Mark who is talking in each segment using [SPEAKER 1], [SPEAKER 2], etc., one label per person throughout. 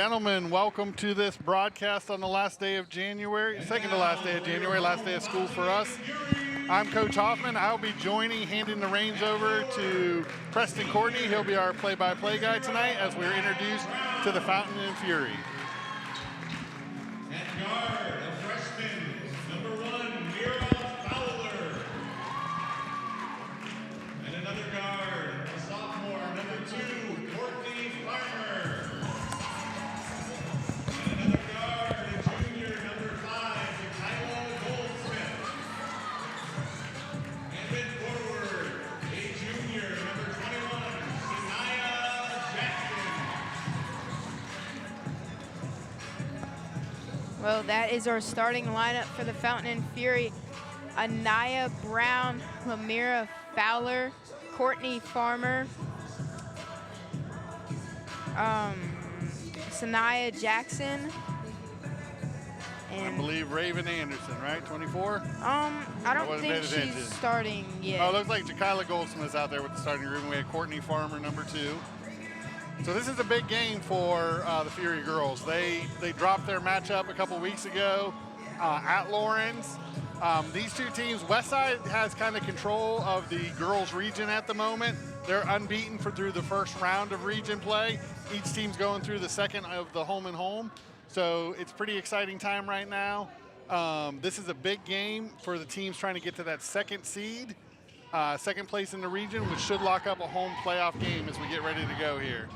[SPEAKER 1] gentlemen, welcome to this broadcast on the last day of January, second to last day of January, last day of school for us. I'm Coach Hoffman. I'll be handing the reins over to Preston Courtney. He'll be our play-by-play guy tonight as we're introduced to the Fountain and Fury.
[SPEAKER 2] At guard, a freshman, number 1, Mira Fowler. And another guard, a sophomore, number 2, Courtney Farmer. And another guard, a junior, number 5, Kyla Goldsmith. And then forward, a junior, number 21, Shania Jackson.
[SPEAKER 3] Well, that is our starting lineup for the Fountain and Fury. Anaya Brown, Lamira Fowler, Courtney Farmer, Sanaya Jackson, and
[SPEAKER 1] I believe Raven Anderson, right? 24?
[SPEAKER 3] I don't
[SPEAKER 1] wasn't
[SPEAKER 3] think
[SPEAKER 1] paying
[SPEAKER 3] she's
[SPEAKER 1] attention.
[SPEAKER 3] starting yet.
[SPEAKER 1] Oh, it looks like Jakayla Goldsmith's out there with the starting group. We had Courtney Farmer, number 2. So this is a big game for the Fury girls. They dropped their matchup a couple weeks ago at Lawrence. These two teams, Westside has kind of control of the girls region at the moment. They're unbeaten through the first round of region play. Each team's going through the second of the home and home. So it's pretty exciting time right now. This is a big game for the teams trying to get to that second seed, second place in the region, which should lock up a home playoff game as we get ready to go here.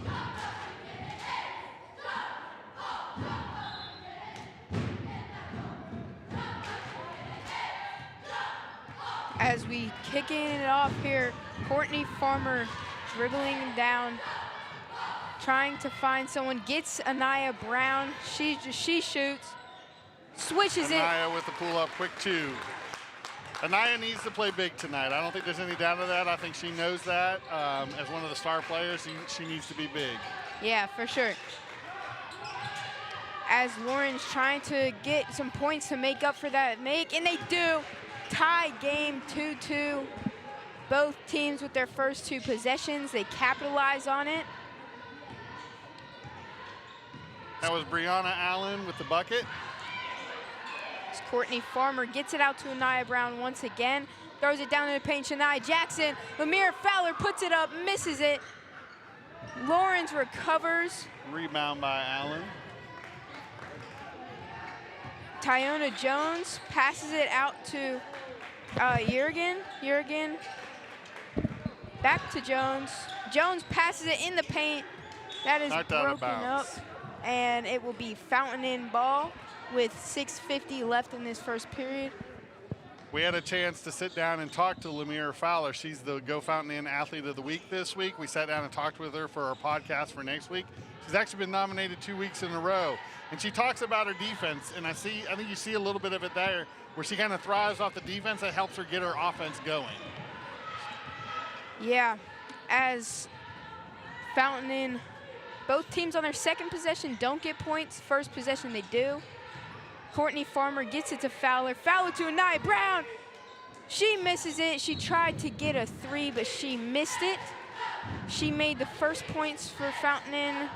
[SPEAKER 3] As we kicking it off here, Courtney Farmer dribbling down, trying to find someone, gets Anaya Brown. She shoots, switches
[SPEAKER 1] Anaya with the pull-up quick 2. Anaya needs to play big tonight. I don't think there's any doubt of that. I think she knows that. As one of the star players, she needs to be big.
[SPEAKER 3] Yeah, for sure. As Lauren's trying to get some points to make up for that make, and they do. Tie game 2-2. Both teams with their first 2 possessions, they capitalize on it.
[SPEAKER 1] That was Brianna Allen with the bucket.
[SPEAKER 3] As Courtney Farmer gets it out to Anaya Brown once again. Throws it down in the paint, Shania Jackson. Lamira Fowler puts it up, misses it. Lawrence recovers.
[SPEAKER 1] Rebound by Allen.
[SPEAKER 3] Tyona Jones passes it out to Jurgen. Jurgen back to Jones. Jones passes it in the paint. That is
[SPEAKER 1] Knocked out of
[SPEAKER 3] broken up.
[SPEAKER 1] bounds.
[SPEAKER 3] And it will be Fountain in ball with 6:50 left in this first period.
[SPEAKER 1] We had a chance to sit down and talk to Lamira Fowler. She's the Go Fountain Inn Athlete of the Week this week. We sat down and talked with her for our podcast for next week. She's actually been nominated 2 weeks in a row. And she talks about her defense, and I think you see a little bit of it there, where she kind of thrives off the defense that helps her get her offense going.
[SPEAKER 3] Yeah, as Fountain Inn, both teams on their second possession don't get points. First possession they do. Courtney Farmer gets it to Fowler. Fowler to Anaya Brown. She misses it. She tried to get a 3, but she missed it. She made the first points for Fountain Inn.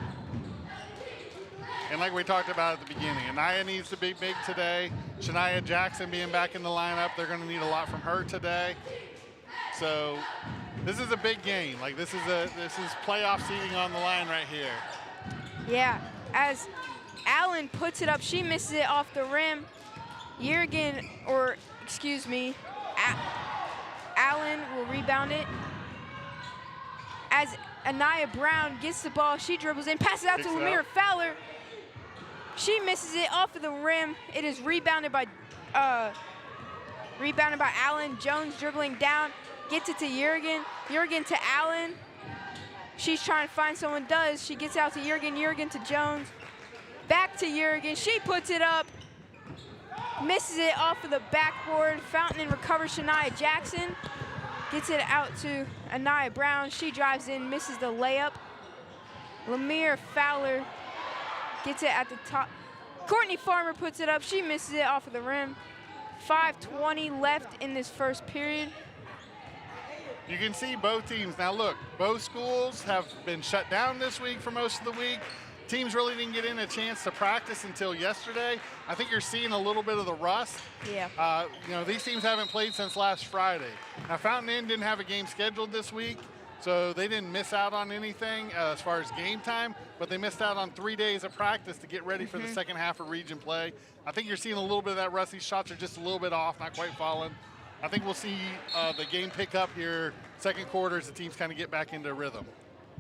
[SPEAKER 1] And like we talked about at the beginning, Anaya needs to be big today. Shania Jackson being back in the lineup, they're going to need a lot from her today. So this is a big game. Like this is playoff seeding on the line right here.
[SPEAKER 3] Yeah, as Allen puts it up, she misses it off the rim. Allen will rebound it. As Anaya Brown gets the ball, she dribbles in, passes out to Lamira Fowler. She misses it off of the rim. It is rebounded by Allen. Jones dribbling down, gets it to Jurgen. Jurgen to Allen. She's trying to find someone, does. She gets out to Jurgen. Jurgen to Jones. Back to Jurgen. She puts it up. Misses it off of the backboard. Fountain Inn recovers Shania Jackson. Gets it out to Anaya Brown. She drives in, misses the layup. Lamira Fowler gets it at the top. Courtney Farmer puts it up. She misses it off of the rim. 5:20 left in this first period.
[SPEAKER 1] You can see both teams. Now look, both schools have been shut down this week for most of the week. teams really didn't get in a chance to practice until yesterday. I think you're seeing a little bit of the rust.
[SPEAKER 3] Yeah.
[SPEAKER 1] You know, these teams haven't played since last Friday. Now, Fountain Inn didn't have a game scheduled this week, so they didn't miss out on anything as far as game time, but they missed out on 3 days of practice to get ready for the second half of region play. I think you're seeing a little bit of that rust. These shots are just a little bit off, not quite falling. I think we'll see the game pick up here second quarter as the teams kind of get back into rhythm.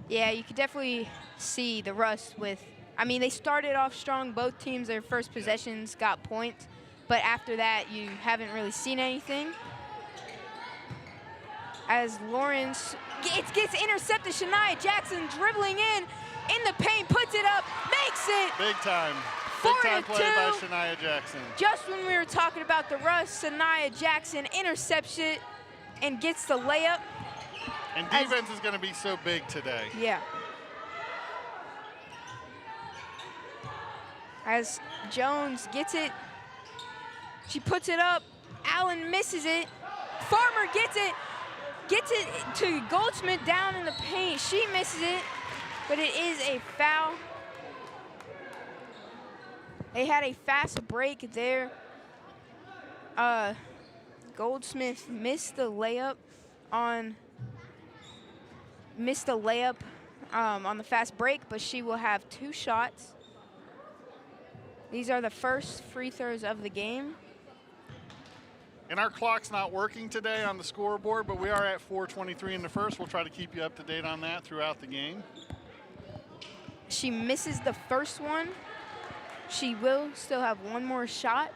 [SPEAKER 3] Yeah, you could definitely see the rust with, I mean, they started off strong. Both teams, their first possessions got points, but after that, you haven't really seen anything. As Lawrence gets intercepted, Shania Jackson dribbling in the paint, puts it up, makes it.
[SPEAKER 1] Big time. Big time play by Shania Jackson.
[SPEAKER 3] Just when we were talking about the rust, Shania Jackson intercepts it and gets the layup.
[SPEAKER 1] And defense is going to be so big today.
[SPEAKER 3] Yeah. As Jones gets it, she puts it up. Allen misses it. Farmer gets it to Goldsmith down in the paint. She misses it, but it is a foul. They had a fast break there. Goldsmith missed the layup on the fast break, but she will have 2 shots. These are the first free throws of the game.
[SPEAKER 1] And our clock's not working today on the scoreboard, but we are at 4:23 in the first. We'll try to keep you up to date on that throughout the game.
[SPEAKER 3] She misses the first one. She will still have 1 more shot.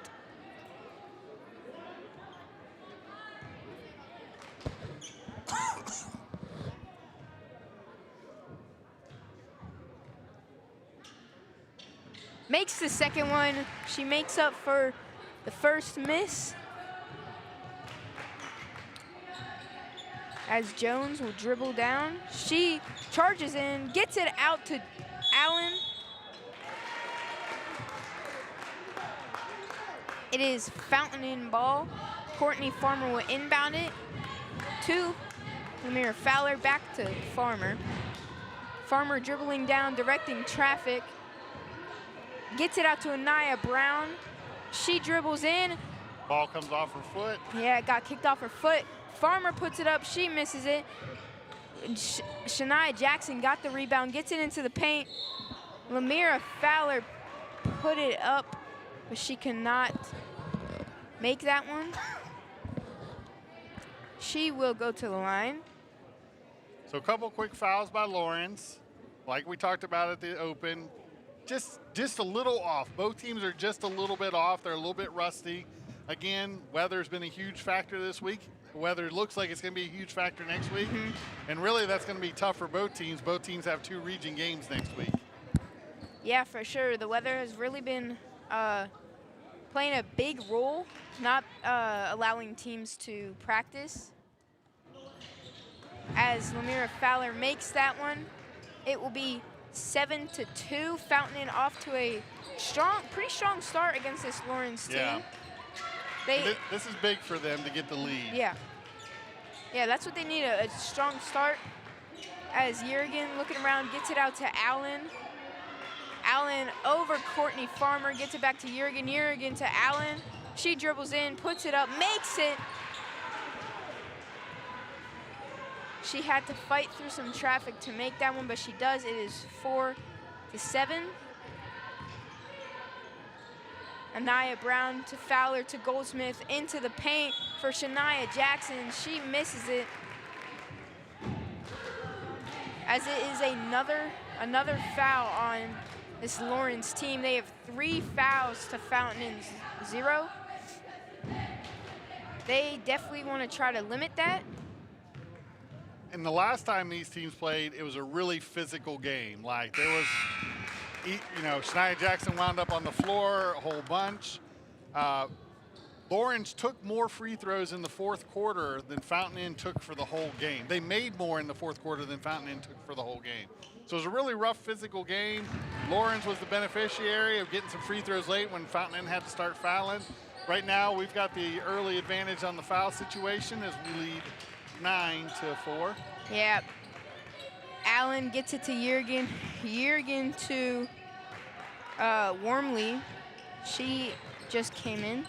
[SPEAKER 3] Makes the second one. She makes up for the first miss. As Jones will dribble down. She charges in, gets it out to Allen. It is Fountain Inn ball. Courtney Farmer will inbound it to Lamira Fowler, back to Farmer. Farmer dribbling down, directing traffic. Gets it out to Anaya Brown. She dribbles in.
[SPEAKER 1] Ball comes off her foot.
[SPEAKER 3] Yeah, it got kicked off her foot. Farmer puts it up. She misses it. Shania Jackson got the rebound, gets it into the paint. Lamira Fowler put it up, but she cannot make that one. She will go to the line.
[SPEAKER 1] So a couple quick fouls by Lawrence. Like we talked about at the open, just a little off. Both teams are just a little bit off. They're a little bit rusty. Again, weather's been a huge factor this week. The weather looks like it's going to be a huge factor next week. And really, that's going to be tough for both teams. Both teams have 2 region games next week.
[SPEAKER 3] Yeah, for sure. The weather has really been playing a big role, not allowing teams to practice. As Lamira Fowler makes that one, it will be 7-2. Fountain Inn off to a pretty strong start against this Lawrence team.
[SPEAKER 1] Yeah. This is big for them to get the lead.
[SPEAKER 3] Yeah. Yeah, that's what they need, a strong start. As Jurgen, looking around, gets it out to Allen. Allen over Courtney Farmer, gets it back to Jurgen. Jurgen to Allen. She dribbles in, puts it up, makes it. She had to fight through some traffic to make that one, but she does. It is 4-7. Anaya Brown to Fowler to Goldsmith into the paint for Shania Jackson. She misses it. As it is another foul on this Lawrence team. They have 3 fouls to Fountain Inn's 0. They definitely want to try to limit that.
[SPEAKER 1] And the last time these teams played, it was a really physical game. Like, there was, Shania Jackson wound up on the floor a whole bunch. Lawrence took more free throws in the fourth quarter than Fountain Inn took for the whole game. They made more in the fourth quarter than Fountain Inn took for the whole game. So it was a really rough physical game. Lawrence was the beneficiary of getting some free throws late when Fountain Inn had to start fouling. Right now, we've got the early advantage on the foul situation as we lead 9-4.
[SPEAKER 3] Yeah. Allen gets it to Jurgen. Jurgen to Warmly. She just came in.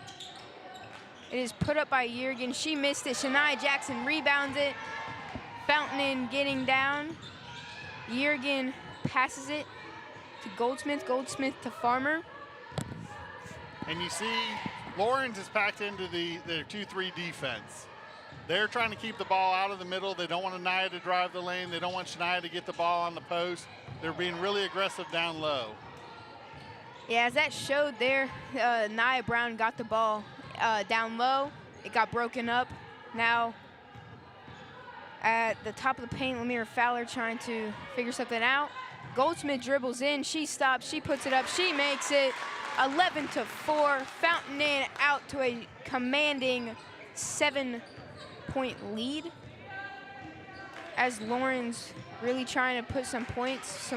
[SPEAKER 3] It is put up by Jurgen. She missed it. Shania Jackson rebounds it. Fountain getting down. Jurgen passes it to Goldsmith. Goldsmith to Farmer.
[SPEAKER 1] And you see Lawrence is packed into their 2-3 defense. They're trying to keep the ball out of the middle. They don't want Anaya to drive the lane. They don't want Shania to get the ball on the post. They're being really aggressive down low.
[SPEAKER 3] Yeah, as that showed there, Nia Brown got the ball down low. It got broken up. Now at the top of the paint, Lamira Fowler trying to figure something out. Goldsmith dribbles in. She stops. She puts it up. She makes it 11-4. Fountain in out to a commanding 7-point lead. As Lawrence really trying to put some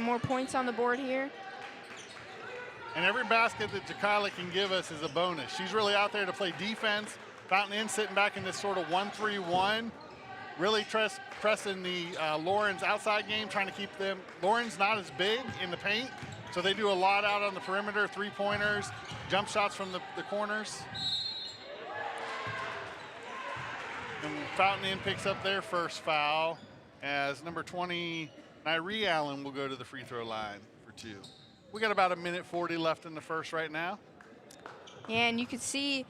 [SPEAKER 3] more points on the board here.
[SPEAKER 1] And every basket that Jakayla can give us is a bonus. She's really out there to play defense. Fountain Inn sitting back in this sort of 1-3-1. Really pressing the Lawrence outside game, trying to keep them. Lawrence not as big in the paint, so they do a lot out on the perimeter, three-pointers, jump shots from the corners. And Fountain Inn picks up their first foul as number 20, Nyree Allen, will go to the free throw line for 2. We got about 1:40 left in the first right now.
[SPEAKER 3] And you could see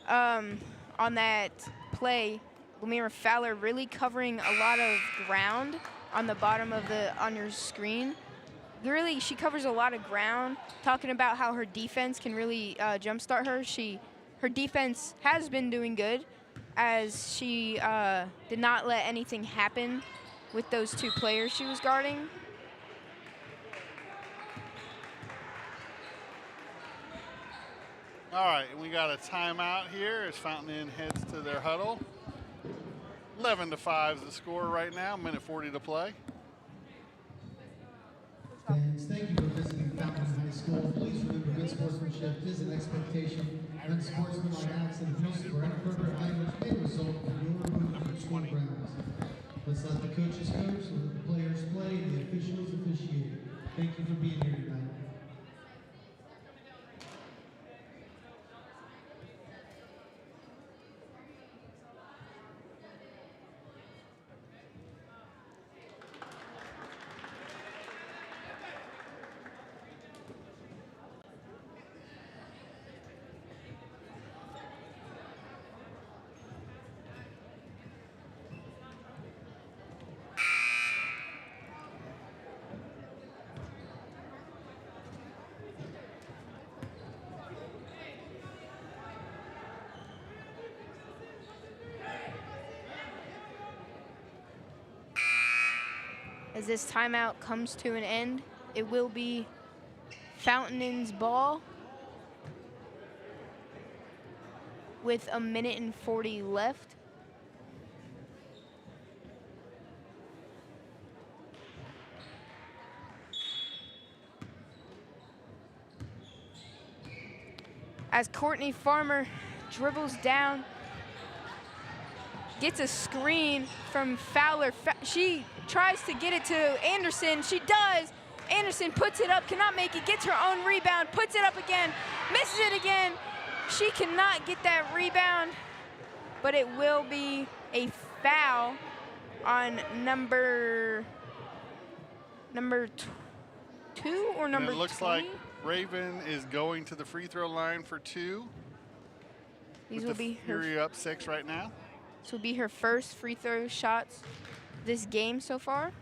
[SPEAKER 3] on that play, Lamira Fowler really covering a lot of ground on the bottom of on your screen. Really, she covers a lot of ground, talking about how her defense can really jumpstart her. Her defense has been doing good, as she did not let anything happen with those 2 players she was guarding.
[SPEAKER 1] All right, we got a timeout here as Fountain Inn heads to their huddle. 11-5 is the score right now, 1:40 to play.
[SPEAKER 4] Fans, thank you for visiting Fountain High School. Please remember good sportsmanship is an expectation. Unsportsmanlike acts and abuse for any further items may result in your removal from school grounds. Let's let the coaches coach, let the players play, and the officials officiate. Thank you for being here tonight.
[SPEAKER 3] As this timeout comes to an end, it will be Fountain Inn's ball with 1:40 left. As Courtney Farmer dribbles down, gets a screen from Fowler. She tries to get it to Anderson. She does. Anderson puts it up, cannot make it, gets her own rebound, puts it up again, misses it again. She cannot get that rebound, but it will be a foul on number 2 or number 20?
[SPEAKER 1] It looks like Raven is going to the free throw line for 2.
[SPEAKER 3] These will be her.
[SPEAKER 1] Fury up 6 right now.
[SPEAKER 3] This will be her first free throw shots this game so far.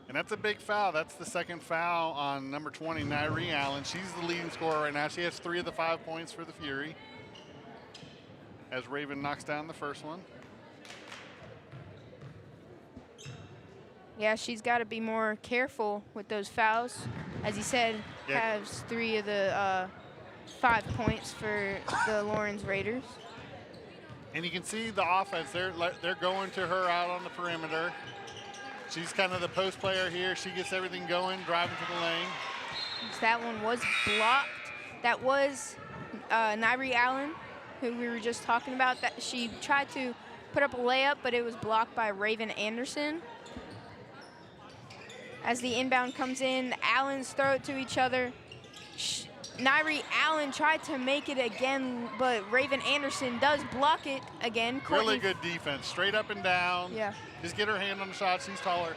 [SPEAKER 1] And that's a big foul. That's the second foul on number 20, Nyree Allen. She's the leading scorer right now. She has 3 of the 5 points for the Fury, as Raven knocks down the first one.
[SPEAKER 3] Yeah, she's got to be more careful with those fouls. As he said,
[SPEAKER 1] Yeah.
[SPEAKER 3] has 3 of the 5 points for the Lawrence Raiders.
[SPEAKER 1] And you can see the offense. They're going to her out on the perimeter. She's kind of the post player here. She gets everything going, driving to the lane.
[SPEAKER 3] So that one was blocked. That was Nyree Allen, who we were just talking about. That she tried to put up a layup, but it was blocked by Raven Anderson. As the inbound comes in, Allens throw it to each other. Nairi Allen tried to make it again, but Raven Anderson does block it again.
[SPEAKER 1] Really
[SPEAKER 3] Courtney-
[SPEAKER 1] good defense, straight up and down.
[SPEAKER 3] Yeah.
[SPEAKER 1] Just get her hand on the shot. She's taller.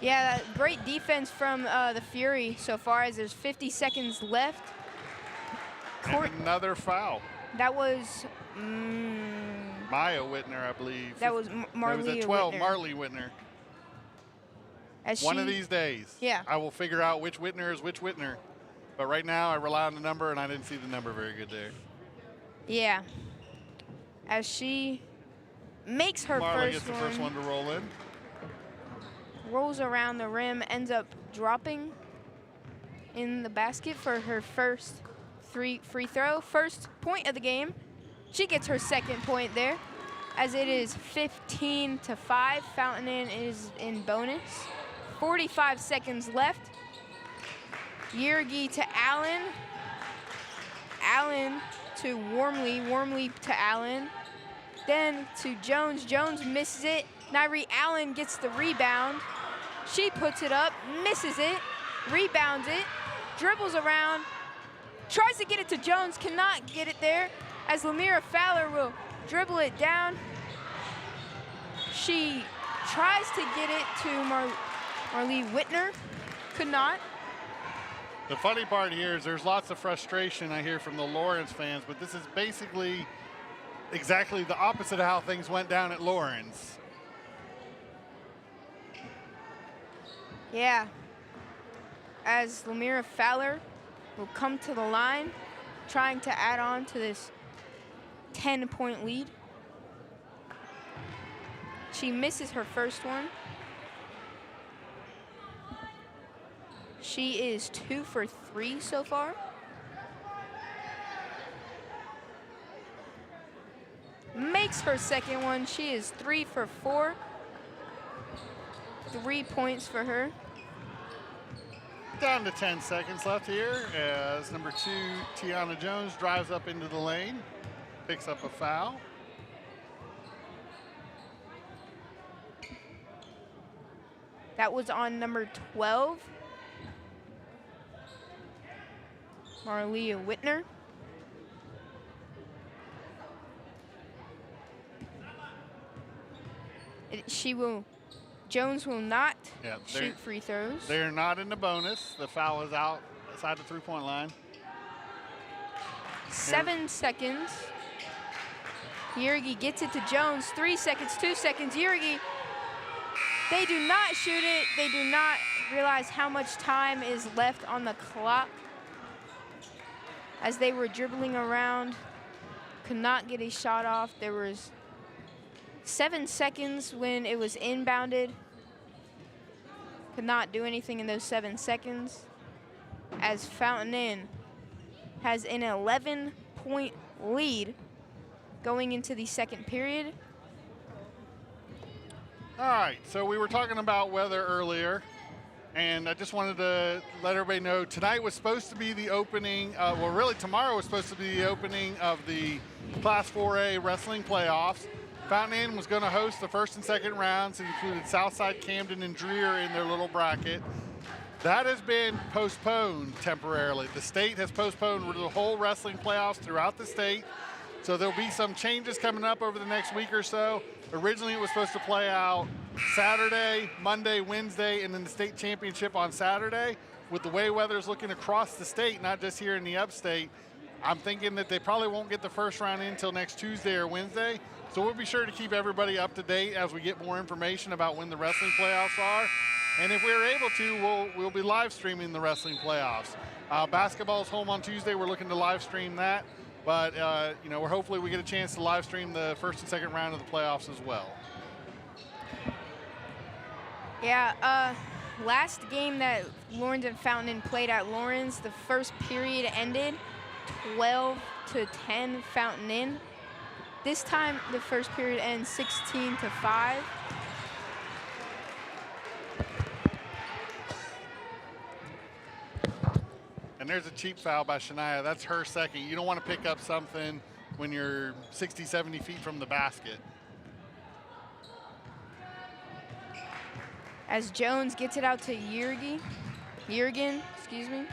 [SPEAKER 3] Yeah, great defense from the Fury so far as there's 50 seconds left.
[SPEAKER 1] And another foul.
[SPEAKER 3] That was
[SPEAKER 1] Maya Whitner, I believe.
[SPEAKER 3] that was
[SPEAKER 1] That was
[SPEAKER 3] Marley
[SPEAKER 1] at 12,
[SPEAKER 3] Whitner.
[SPEAKER 1] Marley Whitner.
[SPEAKER 3] As
[SPEAKER 1] One
[SPEAKER 3] she-
[SPEAKER 1] of these days,
[SPEAKER 3] Yeah.
[SPEAKER 1] I will figure out which Whitner is which Whitner. But right now, I rely on the number, and I didn't see the number very good there.
[SPEAKER 3] Yeah. As she makes her
[SPEAKER 1] Marley
[SPEAKER 3] first
[SPEAKER 1] gets the first one to roll in.
[SPEAKER 3] rolls around the rim, ends up dropping in the basket for her first free throw. First point of the game. She gets her second point there as it is 15-5. Fountain Inn is in bonus. 45 seconds left. Yergi to Allen. Allen to Wormley to Allen. Then to Jones. Jones misses it. Nairi Allen gets the rebound. She puts it up, misses it, rebounds it, dribbles around, tries to get it to Jones, cannot get it there, as Lamira Fowler will dribble it down. She tries to get it to Marley Whitner, could not.
[SPEAKER 1] The funny part here is there's lots of frustration I hear from the Lawrence fans, but this is basically exactly the opposite of how things went down at Lawrence.
[SPEAKER 3] Yeah, as Lamira Fowler will come to the line, trying to add on to this 10-point lead. She misses her first one. She is 2 for 3 so far. Makes her second one. She is 3 for 4. 3 points for her.
[SPEAKER 1] Down to 10 seconds left here as number 2, Tiana Jones, drives up into the lane, picks up a foul.
[SPEAKER 3] That was on number 12, Marlia Whitner. Jones will not shoot free throws.
[SPEAKER 1] They're not in the bonus. The foul is outside the three-point line.
[SPEAKER 3] 7 seconds. Yergi gets it to Jones. 3 seconds, 2 seconds. Yergi, they do not shoot it. They do not realize how much time is left on the clock. As they were dribbling around, could not get a shot off. There was 7 seconds when it was inbounded. Could not do anything in those 7 seconds. As Fountain Inn has an 11-point lead going into the second period.
[SPEAKER 1] All right, so we were talking about weather earlier, and I just wanted to let everybody know tonight was supposed to be the opening, well, really tomorrow was supposed to be the opening of the Class 4A wrestling playoffs. Fountain Inn was going to host the first and second rounds. It included Southside, Camden, and Dreer in their little bracket. That has been postponed temporarily. The state has postponed the whole wrestling playoffs throughout the state. So there'll be some changes coming up over the next week or so. Originally, it was supposed to play out Saturday, Monday, Wednesday, and then the state championship on Saturday. With the way weather's looking across the state, not just here in the upstate, I'm thinking that they probably won't get the first round in until next Tuesday or Wednesday. So we'll be sure to keep everybody up to date as we get more information about when the wrestling playoffs are. And if we're able to, we'll be live streaming the wrestling playoffs. Basketball's home on Tuesday. We're looking to live stream that. But, you know, hopefully we get a chance to live stream the first and second round of the playoffs as well.
[SPEAKER 3] Yeah, last game that Lawrence and Fountain Inn played at Lawrence, the first period ended 12-10 Fountain Inn. This time, the first period ends 16-5.
[SPEAKER 1] And there's a cheap foul by Shania. That's her second. You don't want to pick up something when you're 60, 70 feet from the basket.
[SPEAKER 3] As Jones gets it out to Yergi. Jurgen, excuse me.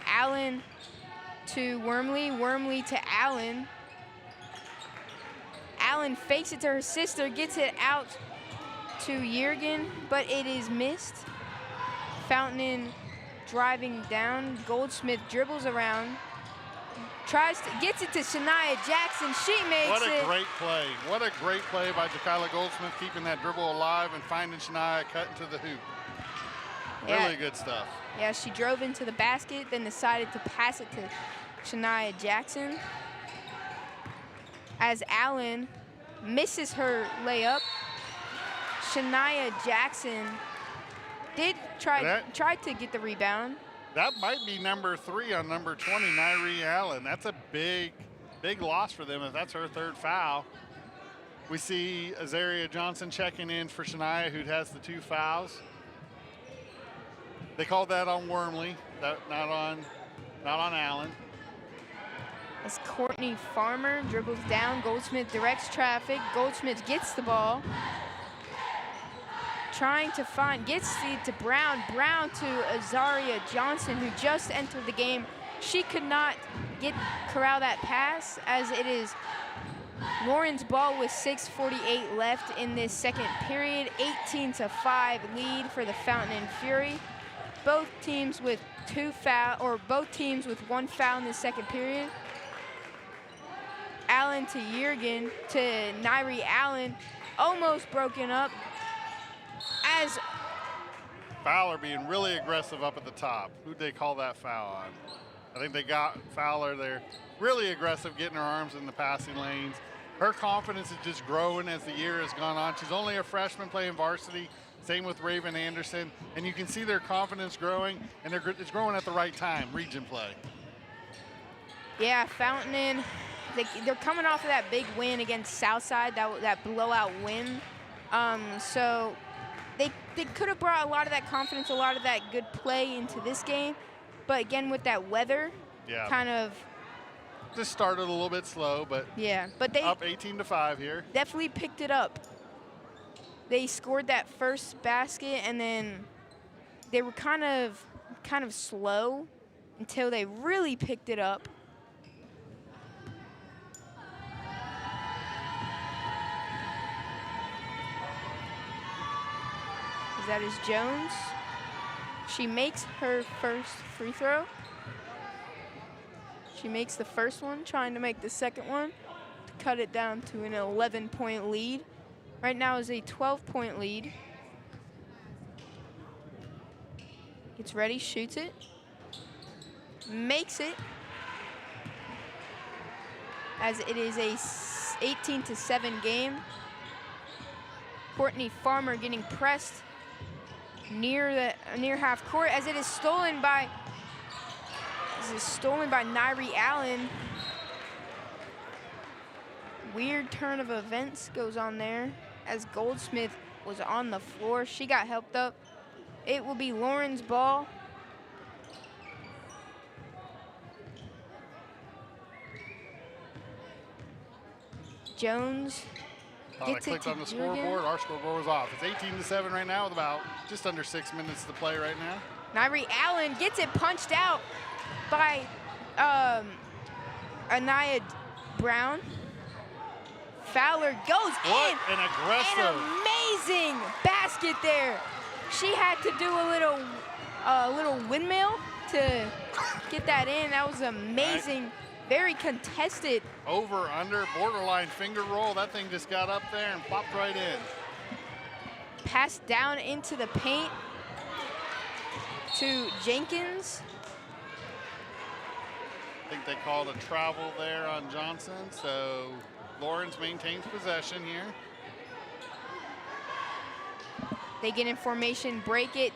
[SPEAKER 3] Allen to Wormley, Wormley to Allen. Allen fakes it to her sister, gets it out to Jurgen, but it is missed. Fountain driving down. Goldsmith dribbles around. Gets it to Shania Jackson. She makes it.
[SPEAKER 1] What a great play. What a great play by Jakyla Goldsmith, keeping that dribble alive and finding Shania cutting to the hoop. Really good stuff.
[SPEAKER 3] Yeah, she drove into the basket, then decided to pass it to Shania Jackson. As Allen misses her layup, Shania Jackson did try to get the rebound.
[SPEAKER 1] That might be number 3 on number 20, Nyree Allen. That's a big loss for them if that's her 3rd foul. We see Azaria Johnson checking in for Shania, who has the 2 fouls. They called that on Wormley, not on Allen.
[SPEAKER 3] As Courtney Farmer dribbles down, Goldsmith directs traffic. Goldsmith gets the ball. Trying to gets it to Brown. Brown to Azaria Johnson, who just entered the game. She could not corral that pass, as it is Lauren's ball with 6:48 left in this second period. 18-5 lead for the Fountain Fury. Both teams with 1 foul in the second period. Allen to Jurgen to Nyree Allen, almost broken up. As
[SPEAKER 1] Fowler being really aggressive up at the top. Who'd they call that foul on? I think they got Fowler there. Really aggressive, getting her arms in the passing lanes. Her confidence is just growing as the year has gone on. She's only a freshman playing varsity. Same with Raven Anderson. And you can see their confidence growing, and it's growing at the right time, region play.
[SPEAKER 3] Yeah, Fountain, they're coming off of that big win against Southside, that blowout win. So they could have brought a lot of that confidence, a lot of that good play into this game. But again, with that weather, kind of
[SPEAKER 1] just started a little bit slow, but
[SPEAKER 3] but they
[SPEAKER 1] up 18-5 here.
[SPEAKER 3] Definitely picked it up. They scored that first basket, and then they were kind of slow until they really picked it up. That is Jones. She makes her first free throw. She makes the first one, trying to make the second one to cut it down to an 11-point lead. Right now is a 12-point lead. Gets ready, shoots it, makes it. As it is a 18-7 game. Courtney Farmer getting pressed near half court, as it is stolen by Nyree Allen. Weird turn of events goes on there, as Goldsmith was on the floor. She got helped up. It will be Lauren's ball. Jones
[SPEAKER 1] I clicked on the scoreboard. Our scoreboard was off. It's 18-7 right now with about just under 6 minutes to play right now.
[SPEAKER 3] Nyree Allen gets it punched out by Anaya Brown. Fowler goes in.
[SPEAKER 1] An aggressive.
[SPEAKER 3] An amazing basket there. She had to do a little windmill to get that in. That was amazing. Right. Very contested.
[SPEAKER 1] Over, under, borderline finger roll. That thing just got up there and popped right in.
[SPEAKER 3] Passed down into the paint to Jenkins.
[SPEAKER 1] I think they called a travel there on Johnson, so Lawrence maintains possession here.
[SPEAKER 3] They get in formation, break it,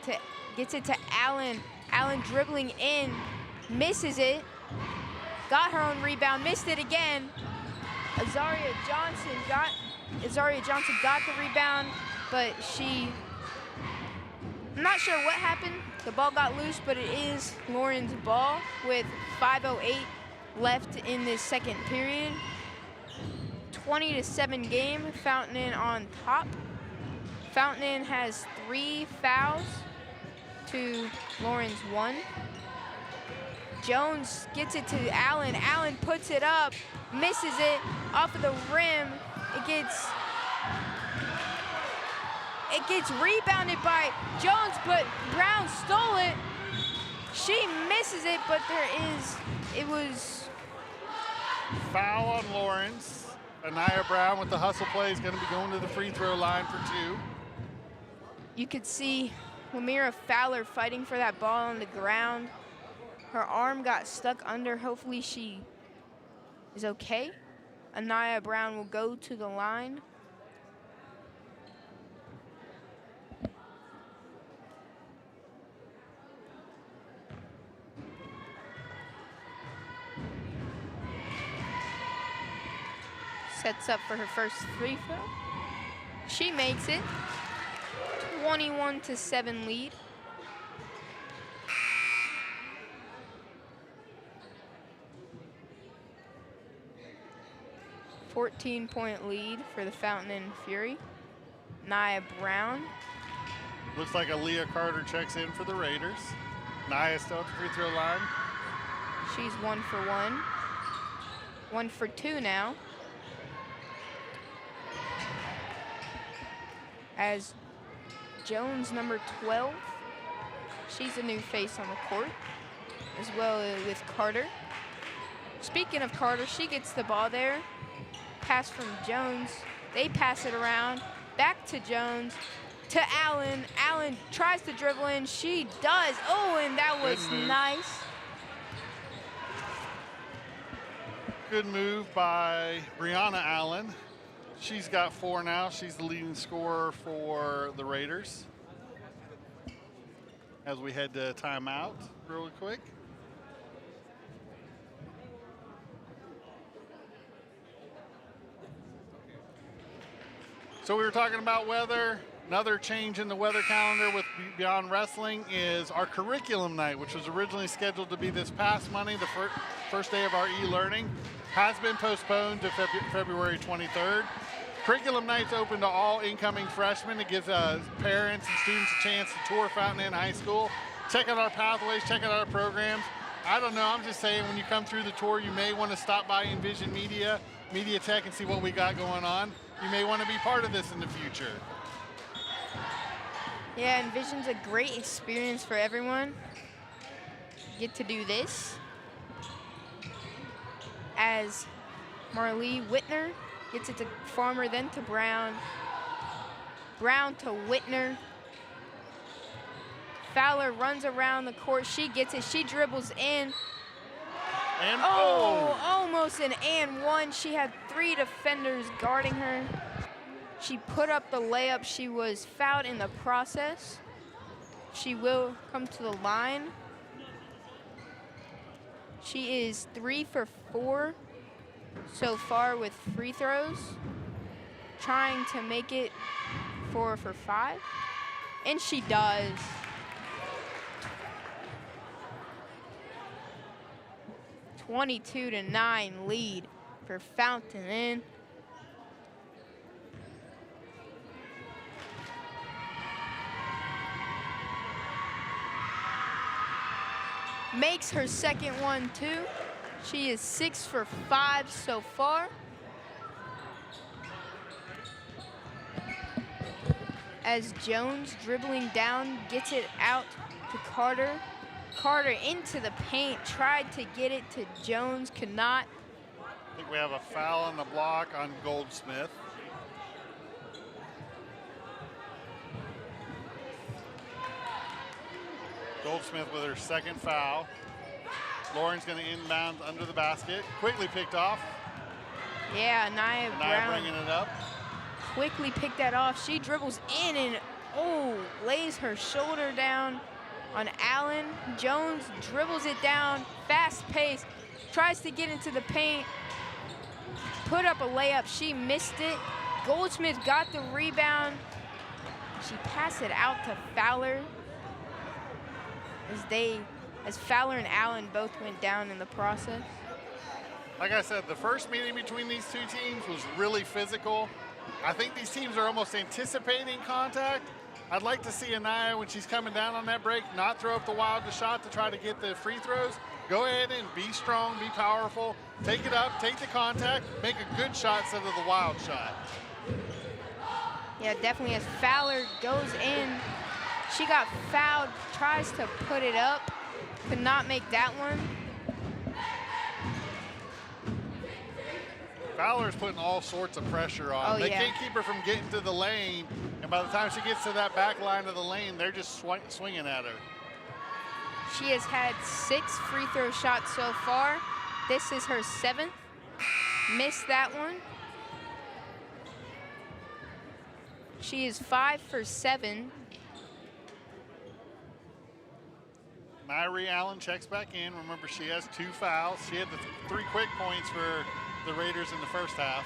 [SPEAKER 3] gets it to Allen. Allen dribbling in, misses it. Got her own rebound, missed it again. Azaria Johnson got the rebound, but I'm not sure what happened. The ball got loose, but it is Lauren's ball with 5:08 left in this second period. 20-7 game, Fountain on top. Fountain has 3 fouls. to Lawrence 1. Jones gets it to Allen. Allen puts it up, misses it off of the rim. It gets rebounded by Jones, but Brown stole it. She misses it, but it was
[SPEAKER 1] Foul on Lawrence. Anaya Brown with the hustle play is going to be going to the free throw line for 2.
[SPEAKER 3] You could see Lamira Fowler fighting for that ball on the ground. Her arm got stuck under. Hopefully she is okay. Anaya Brown will go to the line. Sets up for her first free throw. She makes it. 21-7 lead. .14 lead for the Fountain and Fury. Nia Brown.
[SPEAKER 1] Looks like Aaliyah Carter checks in for the Raiders. Nia still at the free throw line.
[SPEAKER 3] She's 1 for 1. 1 for 2 now. As Jones, number 12, she's a new face on the court, as well with Carter. Speaking of Carter, she gets the ball there. Pass from Jones. They pass it around. Back to Jones. To Allen. Allen tries to dribble in. She does. Oh, and that was nice.
[SPEAKER 1] Good move by Brianna Allen. She's got 4 now. She's the leading scorer for the Raiders. As we head to timeout really quick. So we were talking about weather. Another change in the weather calendar with Beyond Wrestling is our curriculum night, which was originally scheduled to be this past Monday, the first day of our e-learning, has been postponed to February 23rd. Curriculum night's open to all incoming freshmen. It gives parents and students a chance to tour Fountain Inn High School, check out our pathways, check out our programs. I don't know, I'm just saying when you come through the tour, you may want to stop by Envision Media, Media Tech, and see what we got going on. You may want to be part of this in the future.
[SPEAKER 3] Yeah, Envision's a great experience for everyone. You get to do this. As Marlee Whitner gets it to Farmer, then to Brown. Brown to Whitner. Fowler runs around the court. She gets it. She dribbles in.
[SPEAKER 1] And
[SPEAKER 3] Almost an and one. She had 3 defenders guarding her. She put up the layup. She was fouled in the process. She will come to the line. She is 3 for 4 so far with free throws. Trying to make it 4 for 5. And she does. (22-9) lead for Fountain Inn. Makes her second one too. She is 6 for 5 so far. As Jones dribbling down, gets it out to Carter. Carter into the paint, tried to get it to Jones, could not.
[SPEAKER 1] I think we have a foul on the block on Goldsmith. Goldsmith with her second foul. Lauren's going to inbound under the basket. Quickly picked off.
[SPEAKER 3] Yeah, Nia Brown
[SPEAKER 1] bringing it up.
[SPEAKER 3] quickly picked that off. She dribbles in and, lays her shoulder down on Allen. Jones dribbles it down, fast pace, tries to get into the paint, put up a layup. She missed it. Goldsmith got the rebound. She passed it out to Fowler as Fowler and Allen both went down in the process.
[SPEAKER 1] Like I said, the first meeting between these two teams was really physical. I think these teams are almost anticipating contact, I'd like to see Anaya, when she's coming down on that break, not throw up the wildest shot to try to get the free throws. Go ahead and be strong, be powerful, take it up, take the contact, make a good shot instead of the wild shot.
[SPEAKER 3] Yeah, definitely. As Fowler goes in, she got fouled, tries to put it up, could not make that one.
[SPEAKER 1] Fowler's putting all sorts of pressure on.
[SPEAKER 3] Oh,
[SPEAKER 1] They
[SPEAKER 3] yeah.
[SPEAKER 1] can't keep her from getting to the lane, and by the time she gets to that back line of the lane, they're just swinging at her.
[SPEAKER 3] She has had 6 free throw shots so far. This is her 7th. Missed that one. She is 5 for 7.
[SPEAKER 1] Myrie Allen checks back in. Remember, she has 2 fouls. She had the 3 quick points for the Raiders in the first half.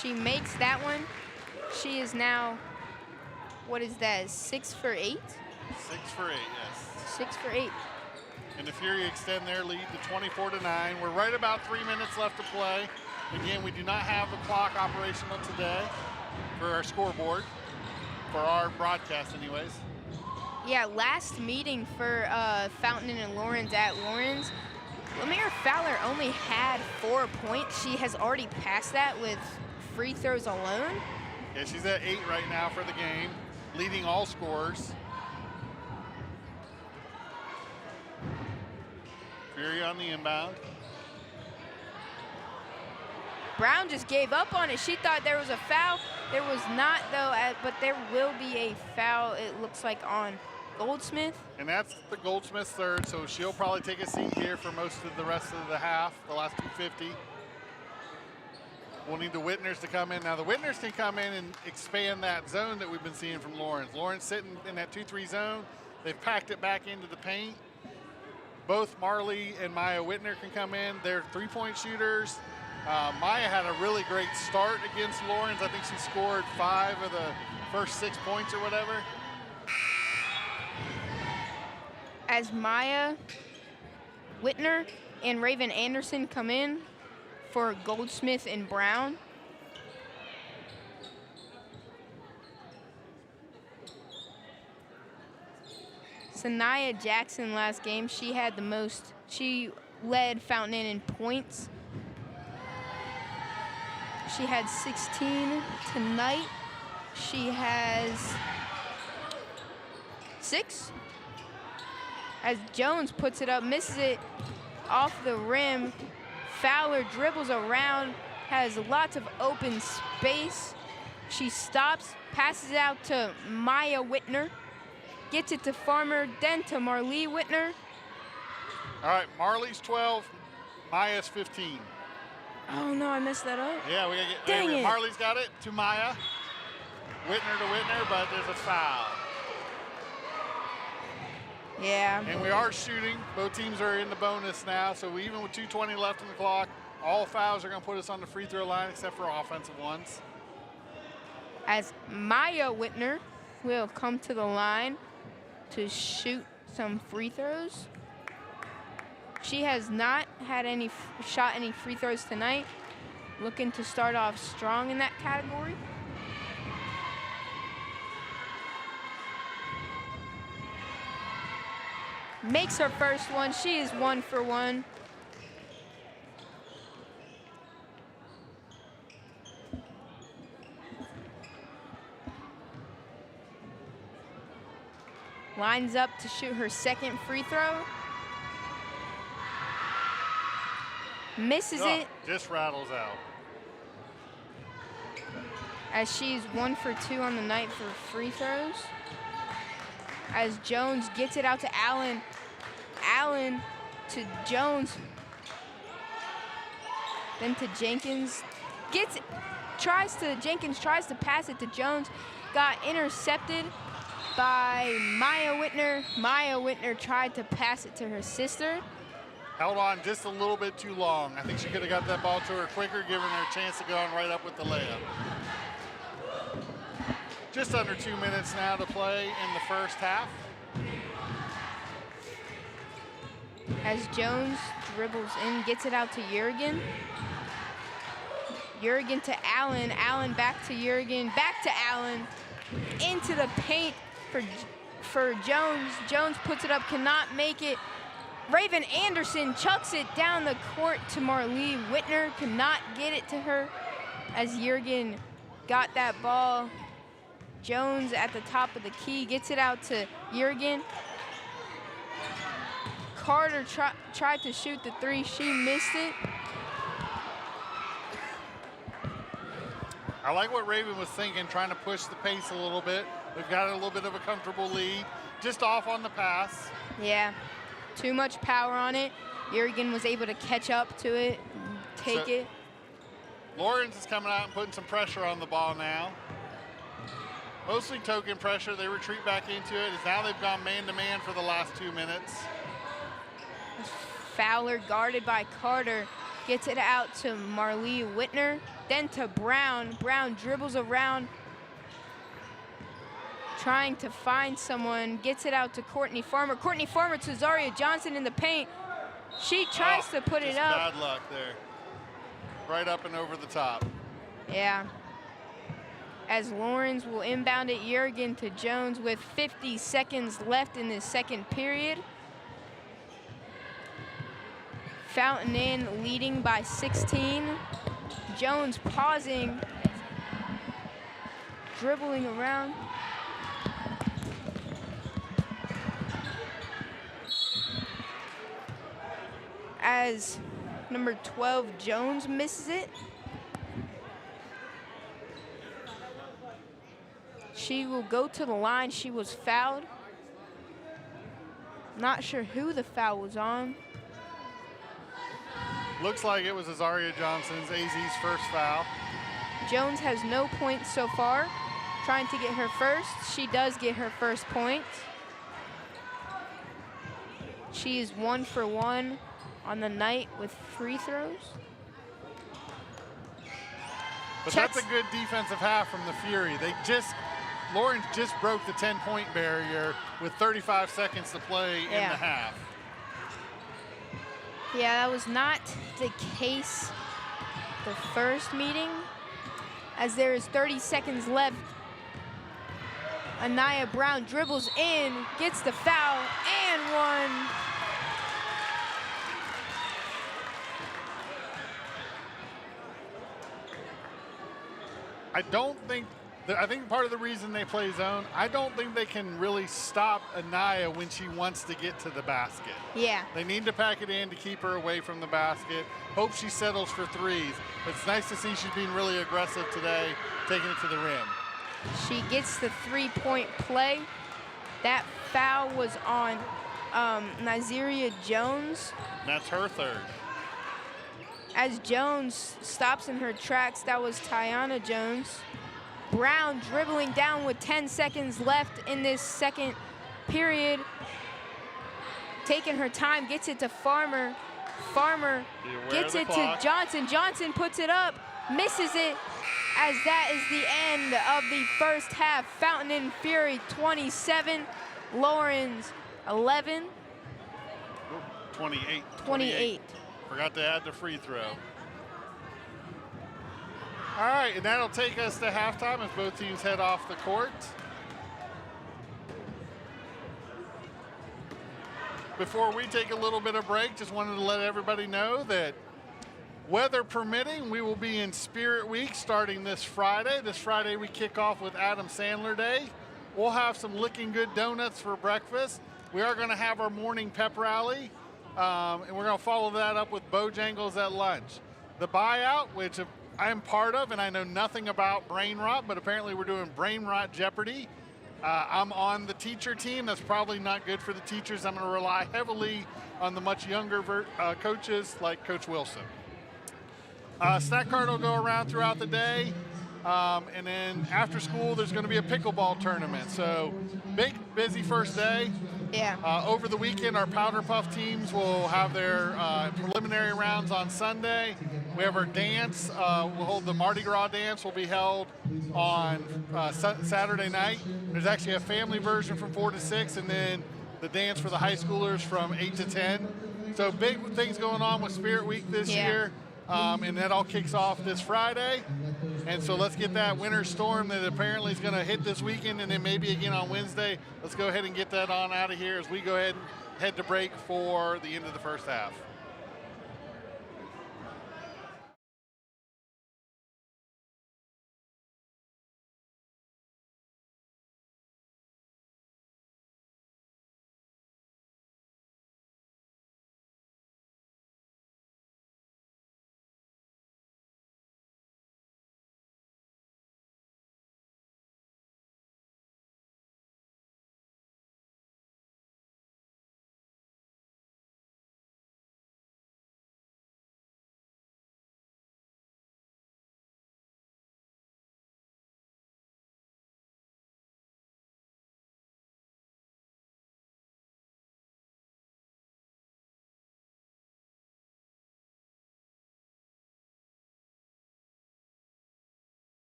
[SPEAKER 3] She makes that one. She is now, what is that, 6 for 8?
[SPEAKER 1] 6 for 8, yes.
[SPEAKER 3] 6 for 8.
[SPEAKER 1] And the Fury extend their lead to 24-9. We're right about 3 minutes left to play. Again, we do not have the clock operational today for our scoreboard, for our broadcast anyways.
[SPEAKER 3] Yeah, last meeting for Fountain and Lawrence at Lawrence, Lamere Fowler only had 4 points. She has already passed that with free throws alone.
[SPEAKER 1] Yeah, she's at 8 right now for the game, leading all scorers. Fury on the inbound.
[SPEAKER 3] Brown just gave up on it. She thought there was a foul. There was not, though, but there will be a foul, it looks like, on Goldsmith.
[SPEAKER 1] And that's the Goldsmith's third, so she'll probably take a seat here for most of the rest of the half, the last 250. We'll need the Whitners to come in. Now, the Whitners can come in and expand that zone that we've been seeing from Lawrence. Lawrence sitting in that 2-3 zone. They've packed it back into the paint. Both Marley and Maya Whitner can come in. They're three-point shooters. Maya had a really great start against Lawrence. I think she scored 5 of the first 6 points or whatever.
[SPEAKER 3] As Maya Whitner and Raven Anderson come in for Goldsmith and Brown. Sanaya Jackson last game, she had the most, she led Fountain in points. She had 16 tonight. She has 6. As Jones puts it up, misses it off the rim. Fowler dribbles around, has lots of open space. She stops, passes it out to Maya Whitner, gets it to Farmer, then to Marlee Whitner.
[SPEAKER 1] All right, Marley's 12, Maya's 15.
[SPEAKER 3] Oh no, I messed that up.
[SPEAKER 1] Yeah, we gotta get.
[SPEAKER 3] Dang
[SPEAKER 1] anyway,
[SPEAKER 3] it.
[SPEAKER 1] Marley's got it to Maya. Whitner to Whitner, but there's a foul.
[SPEAKER 3] Yeah.
[SPEAKER 1] And we are shooting. Both teams are in the bonus now, so even with 2:20 left on the clock, all fouls are going to put us on the free throw line except for offensive ones.
[SPEAKER 3] As Maya Whitner will come to the line to shoot some free throws. She has not had shot any free throws tonight. Looking to start off strong in that category. Makes her first one. She is 1 for 1. Lines up to shoot her second free throw. Misses it
[SPEAKER 1] Just rattles out.
[SPEAKER 3] as she's 1 for 2 on the night for free throws. As Jones gets it out to Allen. Allen to Jones. Then to Jenkins. Jenkins tries to pass it to Jones. Got intercepted by Maya Whitner. Maya Whitner tried to pass it to her sister.
[SPEAKER 1] Held on just a little bit too long. I think she could have got that ball to her quicker, giving her a chance to go on right up with the layup. Just under 2 minutes now to play in the first half.
[SPEAKER 3] As Jones dribbles in, gets it out to Jurgen. Jurgen to Allen. Allen back to Jurgen. Back to Allen. into the paint for Jones. Jones puts it up, cannot make it. Raven Anderson chucks it down the court to Marlee Whitner, cannot get it to her as Juergen got that ball. Jones at the top of the key gets it out to Juergen. Carter tried to shoot the three, she missed it.
[SPEAKER 1] I like what Raven was thinking, trying to push the pace a little bit. We've got a little bit of a comfortable lead, just off on the pass.
[SPEAKER 3] Yeah, too much power on it. Juergen was able to catch up to it, take it.
[SPEAKER 1] Lawrence is coming out and putting some pressure on the ball now. Mostly token pressure. They retreat back into it as now they've gone man-to-man for the last 2 minutes.
[SPEAKER 3] Fowler guarded by Carter, gets it out to Marlee Whitner, then to Brown. Brown dribbles around, trying to find someone, gets it out to Courtney Farmer. Courtney Farmer to Zaria Johnson in the paint. She tries to put it up.
[SPEAKER 1] Bad luck there. Right up and over the top.
[SPEAKER 3] Yeah. As Lawrence will inbound it, Juergen to Jones with 50 seconds left in the second period. Fountain Inn leading by 16. Jones pausing, dribbling around. As number 12, Jones misses it. She will go to the line. She was fouled. Not sure who the foul was on.
[SPEAKER 1] Looks like it was Azaria Johnson's, AZ's first foul.
[SPEAKER 3] Jones has no points so far. Trying to get her first. She does get her first point. She is 1 for 1 on the night with free throws.
[SPEAKER 1] But that's a good defensive half from the Fury. Lawrence just broke the 10-point barrier with 35 seconds to play in the half.
[SPEAKER 3] Yeah, that was not the case the first meeting, as there is 30 seconds left. Anaya Brown dribbles in, gets the foul, and one.
[SPEAKER 1] I think part of the reason they play zone, I don't think they can really stop Anaya when she wants to get to the basket.
[SPEAKER 3] Yeah.
[SPEAKER 1] They need to pack it in to keep her away from the basket. Hope she settles for threes. But it's nice to see she's being really aggressive today, taking it to the rim.
[SPEAKER 3] She gets the three-point play. That foul was on Nazaria Jones.
[SPEAKER 1] That's her third.
[SPEAKER 3] As Jones stops in her tracks, that was Tiana Jones. Brown dribbling down with 10 seconds left in this second period. Taking her time, gets it to Farmer. Farmer gets it to Johnson. Johnson puts it up, misses it, as that is the end of the first half. Fountain Inn Fury 27, Lawrence 11.
[SPEAKER 1] 28. Forgot to add the free throw. All right, and that'll take us to halftime as both teams head off the court. Before we take a little bit of break, just wanted to let everybody know that weather permitting, we will be in Spirit Week starting this Friday. This Friday we kick off with Adam Sandler Day. We'll have some Licking Good donuts for breakfast. We are going to have our morning pep rally, and we're going to follow that up with Bojangles at lunch. The buyout, which I am part of, and I know nothing about Brain Rot, but apparently we're doing Brain Rot Jeopardy. I'm on the teacher team. That's probably not good for the teachers. I'm going to rely heavily on the much younger coaches like Coach Wilson. Snack cart will go around throughout the day. And then after school, there's going to be a pickleball tournament. So big, busy first day.
[SPEAKER 3] Yeah.
[SPEAKER 1] Over the weekend, our Powder Puff teams will have their preliminary rounds on Sunday. We have our dance. We'll hold the Mardi Gras dance will be held on Saturday night. There's actually a family version from 4 to 6, and then the dance for the high schoolers from 8 to 10. So big things going on with Spirit Week this year. and that all kicks off this Friday. And so let's get that winter storm that apparently is going to hit this weekend and then maybe again on Wednesday. Let's go ahead and get that on out of here as we go ahead and head to break for the end of the first half.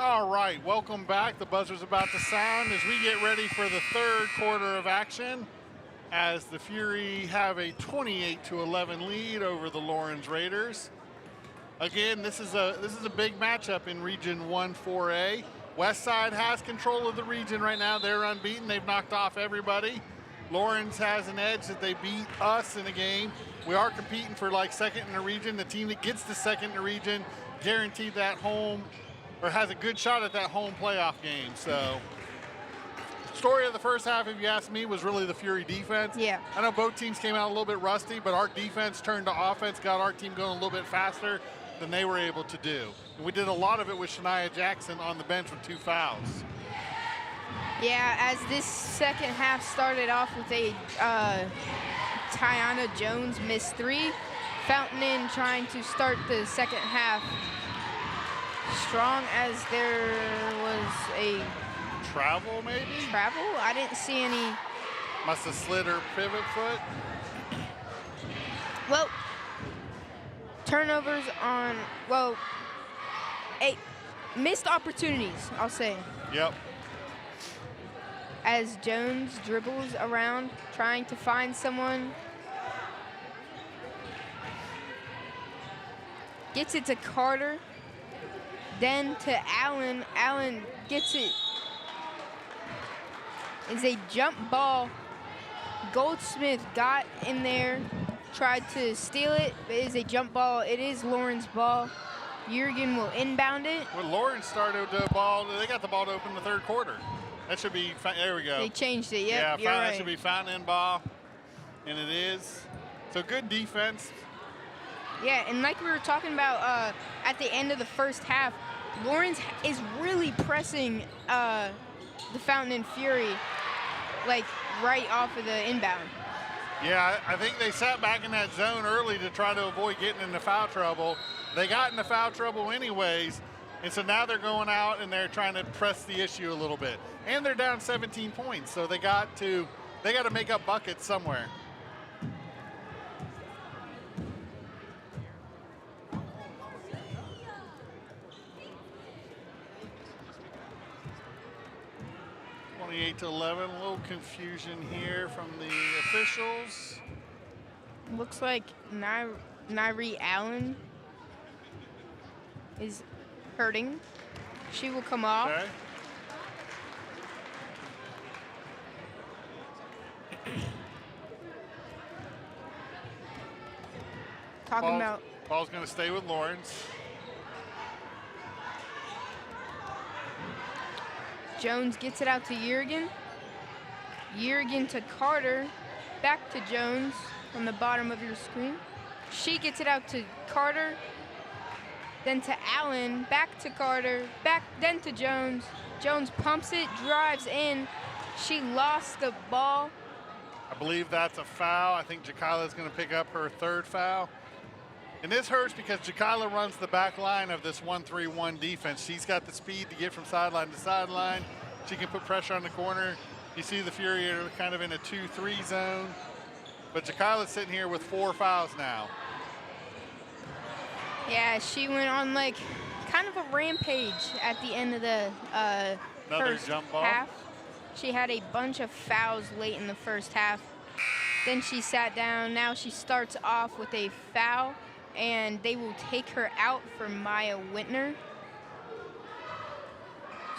[SPEAKER 1] All right, welcome back. The buzzer's about to sound as we get ready for the third quarter of action as the Fury have a 28-11 lead over the Lawrence Raiders. Again, this is a big matchup in Region 1 4A. Westside has control of the region right now. They're unbeaten. They've knocked off everybody. Lawrence has an edge that they beat us in a game. We are competing for like second in the region. The team that gets the second in the region guaranteed that home, or has a good shot at that home playoff game. So, story of the first half, if you ask me, was really the Fury defense.
[SPEAKER 3] Yeah.
[SPEAKER 1] I know both teams came out a little bit rusty, but our defense turned to offense, got our team going a little bit faster than they were able to do. And we did a lot of it with Shania Jackson on the bench with 2 fouls.
[SPEAKER 3] Yeah, as this second half started off with a Tiana Jones missed 3. Fountain trying to start the second half strong as there was a
[SPEAKER 1] Travel, maybe?
[SPEAKER 3] travel. I didn't see any.
[SPEAKER 1] Must have slid her pivot foot.
[SPEAKER 3] Well, turnovers on, well, missed opportunities, I'll say.
[SPEAKER 1] Yep.
[SPEAKER 3] As Jones dribbles around, trying to find someone. Gets it to Carter. Then to Allen. Allen gets it. It's a jump ball. Goldsmith got in there, tried to steal it. It is a jump ball. It is Lauren's ball. Jurgen will inbound it.
[SPEAKER 1] When Lawrence started the ball, they got the ball to open the third quarter. That should be, there we go.
[SPEAKER 3] They changed it,
[SPEAKER 1] Yeah,
[SPEAKER 3] yep, you're
[SPEAKER 1] that
[SPEAKER 3] right.
[SPEAKER 1] should be fountain ball, and it is. So good defense.
[SPEAKER 3] Yeah, and like we were talking about at the end of the first half, Lawrence is really pressing the Fountain and Fury, like right off of the inbound.
[SPEAKER 1] Yeah, I think they sat back in that zone early to try to avoid getting into foul trouble. They got into foul trouble anyways, and so now they're going out and they're trying to press the issue a little bit. And they're down 17 points, so they got to make up buckets somewhere. To 11, a little confusion here from the officials.
[SPEAKER 3] Looks like Nairi Allen is hurting. She will come off.
[SPEAKER 1] Okay.
[SPEAKER 3] Talking about
[SPEAKER 1] Ball's going to stay with Lawrence.
[SPEAKER 3] Jones gets it out to Jurgen. Jurgen to Carter. Back to Jones on the bottom of your screen. She gets it out to Carter. Then to Allen. Back to Carter. Then to Jones. Jones pumps it, drives in. She lost the ball.
[SPEAKER 1] I believe that's a foul. I think Jakaila's going to pick up her 3rd foul. And this hurts because Jakaila runs the back line of this 1-3-1 defense. She's got the speed to get from sideline to sideline. She can put pressure on the corner. You see the Fury are kind of in a 2-3 zone. But Jakaila's sitting here with 4 fouls now.
[SPEAKER 3] Yeah, she went on like kind of a rampage at the end of the
[SPEAKER 1] Another
[SPEAKER 3] first
[SPEAKER 1] jump ball.
[SPEAKER 3] half. She had a bunch of fouls late in the first half. Then she sat down. Now she starts off with a foul, and they will take her out for Maya Whitner.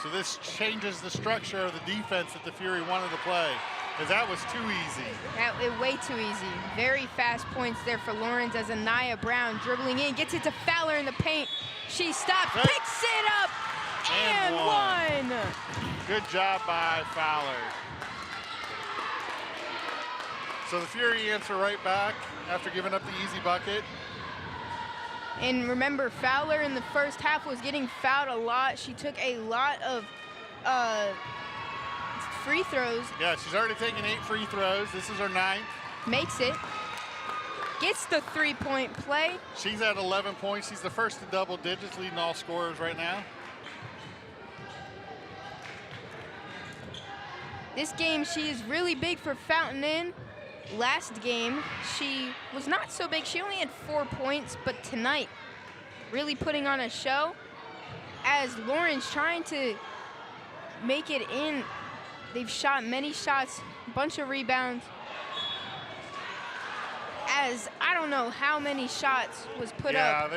[SPEAKER 1] So this changes the structure of the defense that the Fury wanted to play, because that was too easy.
[SPEAKER 3] That was way too easy. Very fast points there for Lawrence as Anaya Brown dribbling in, gets it to Fowler in the paint. She stops,
[SPEAKER 1] Hey.
[SPEAKER 3] picks it up, and one.
[SPEAKER 1] Good job by Fowler. So the Fury answer right back after giving up the easy bucket.
[SPEAKER 3] And remember, Fowler in the first half was getting fouled a lot. She took a lot of free throws.
[SPEAKER 1] Yeah, she's already taken 8 free throws. This is her 9th.
[SPEAKER 3] Makes it. Gets the three-point play.
[SPEAKER 1] She's at 11 points. She's the first to double digits, leading all scorers right now.
[SPEAKER 3] This game, she is really big for Fountain Inn. Last game, she was not so big. She only had 4 points, but tonight, really putting on a show. as Lauren's trying to make it in. They've shot many shots, a bunch of rebounds. As I don't know how many shots was put up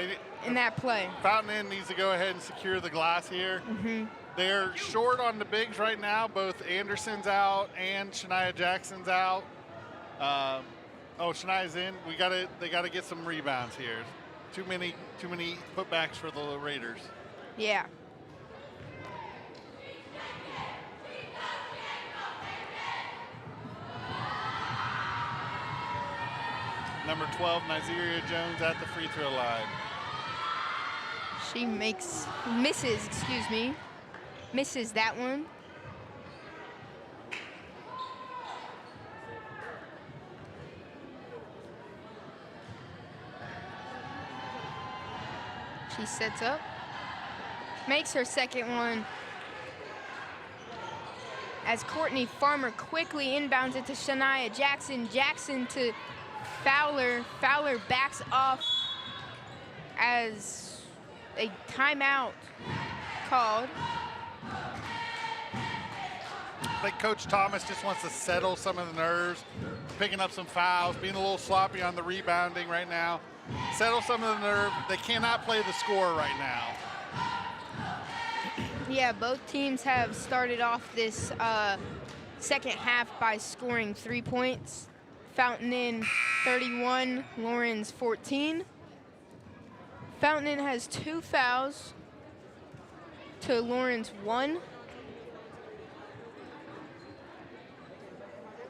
[SPEAKER 3] in that play.
[SPEAKER 1] Fountain Inn needs to go ahead and secure the glass here. They're short on the bigs right now. Both Anderson's out and Shania Jackson's out. Shania's in. They gotta get some rebounds here. Too many putbacks for the Raiders.
[SPEAKER 3] Yeah.
[SPEAKER 1] Number 12, Nigeria Jones at the free throw line.
[SPEAKER 3] She misses that one. She sets up, makes her second one. As Courtney Farmer quickly inbounds it to Shania Jackson. Jackson to Fowler. Fowler backs off as a timeout called.
[SPEAKER 1] I think Coach Thomas just wants to settle some of the nerves, picking up some fouls, being a little sloppy on the rebounding right now. Settle some of the nerve. They cannot play the score right now.
[SPEAKER 3] Yeah, both teams have started off this second half by scoring 3 points. Fountain Inn 31, Lawrence 14. Fountain Inn has 2 fouls to Lawrence 1.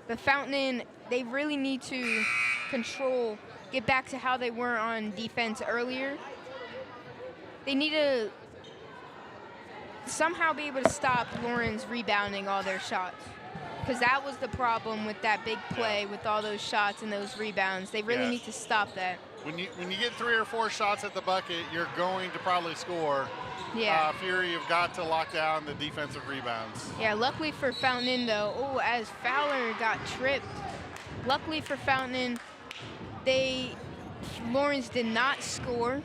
[SPEAKER 3] The Fountain Inn, they really need to get back to how they were on defense earlier. They need to somehow be able to stop Lawrence rebounding all their shots, because that was the problem with that big play with all those shots and those rebounds. They really need to stop that.
[SPEAKER 1] When you get 3 or 4 shots at the bucket, you're going to probably score.
[SPEAKER 3] Yeah.
[SPEAKER 1] Fury, you've got to lock down the defensive rebounds.
[SPEAKER 3] Yeah, luckily for Fountain Inn, though, as Fowler got tripped, luckily for Fountain Inn, Lawrence did not score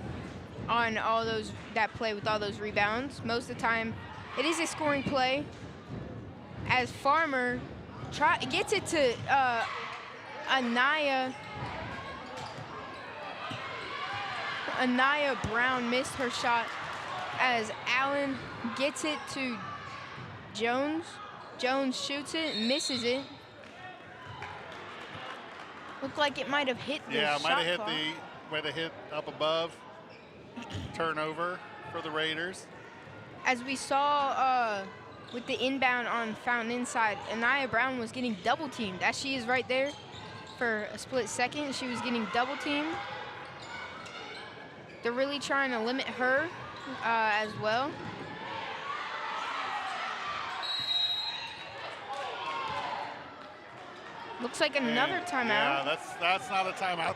[SPEAKER 3] on that play with all those rebounds. Most of the time, it is a scoring play. As Farmer gets it to Anaya. Anaya Brown missed her shot as Allen gets it to Jones. Jones shoots it, misses it. Looked like it might have hit the shot
[SPEAKER 1] might have
[SPEAKER 3] clock.
[SPEAKER 1] hit up above. Turnover for the Raiders.
[SPEAKER 3] As we saw with the inbound on Fountain inside, Anaya Brown was getting double teamed. As she is right there for a split second, she was getting double teamed. They're really trying to limit her as well. Looks like another timeout.
[SPEAKER 1] Yeah, that's not a timeout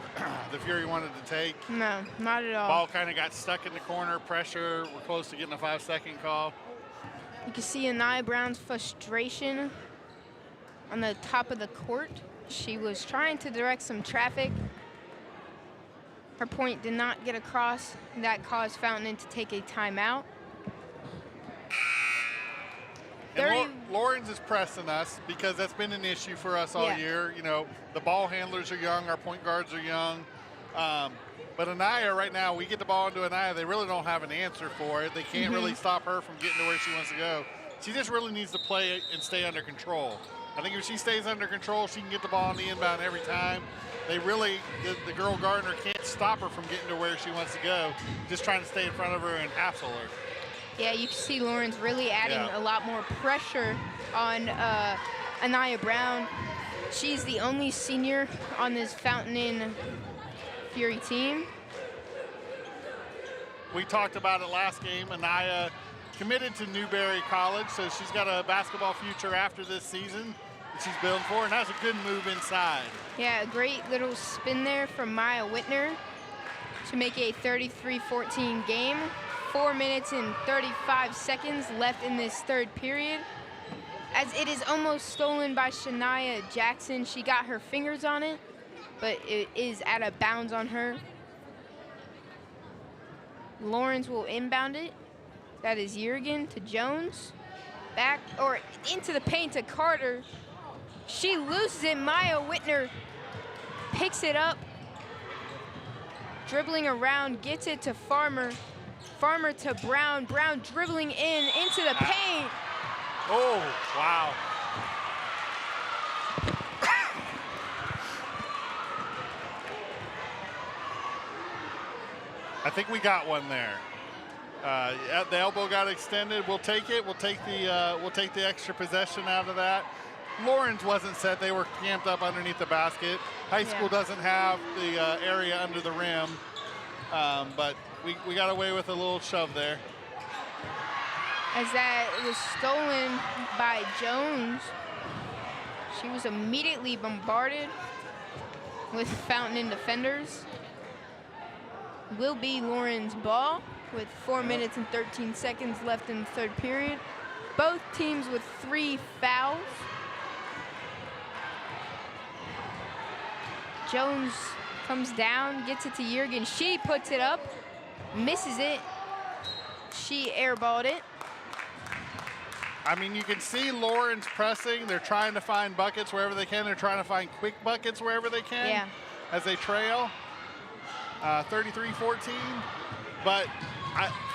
[SPEAKER 1] the Fury wanted to take.
[SPEAKER 3] No, not at all.
[SPEAKER 1] Ball kind of got stuck in the corner, pressure. We're close to getting a 5-second call.
[SPEAKER 3] You can see Anaya Brown's frustration on the top of the court. She was trying to direct some traffic. Her point did not get across. That caused Fountain to take a timeout.
[SPEAKER 1] And Lawrence is pressing us because that's been an issue for us all year. You know, the ball handlers are young, our point guards are young. But Anaya right now, we get the ball into Anaya, they really don't have an answer for it. They can't really stop her from getting to where she wants to go. She just really needs to play and stay under control. I think if she stays under control, she can get the ball on the inbound every time. They really, the girl Gardner can't stop her from getting to where she wants to go, just trying to stay in front of her and hassle her.
[SPEAKER 3] Yeah, you can see Lawrence really adding a lot more pressure on Anaya Brown. She's the only senior on this Fountain Inn Fury team.
[SPEAKER 1] We talked about it last game. Anaya committed to Newberry College, so she's got a basketball future after this season that she's building for, and that's a good move inside. Yeah,
[SPEAKER 3] a great little spin there from Maya Whitner to make a 33-14 game. 4 minutes and 35 seconds left in this third period. As it is almost stolen by Shania Jackson. She got her fingers on it, but it is out of bounds on her. Lawrence will inbound it. That is Jurgen to Jones. Back or into the paint to Carter. She loses it. Maya Whitner picks it up. Dribbling around, gets it to Farmer. Farmer to Brown. Brown dribbling into the paint.
[SPEAKER 1] Oh, wow. I think we got one there. The elbow got extended. We'll take it. We'll take the extra possession out of that. Lawrence wasn't set. They were camped up underneath the basket. High school doesn't have the area under the rim, but we got away with a little shove there.
[SPEAKER 3] As that was stolen by Jones. She was immediately bombarded with Fountain Inn defenders. Will be Lauren's ball with 4 minutes and 13 seconds left in the third period. Both teams with 3 fouls. Jones comes down, gets it to Jurgen. She puts it up, misses it. She airballed it.
[SPEAKER 1] I mean, you can see Lawrence pressing. They're trying to find buckets wherever they can. They're trying to find quick buckets wherever they can as they trail. 33-14. But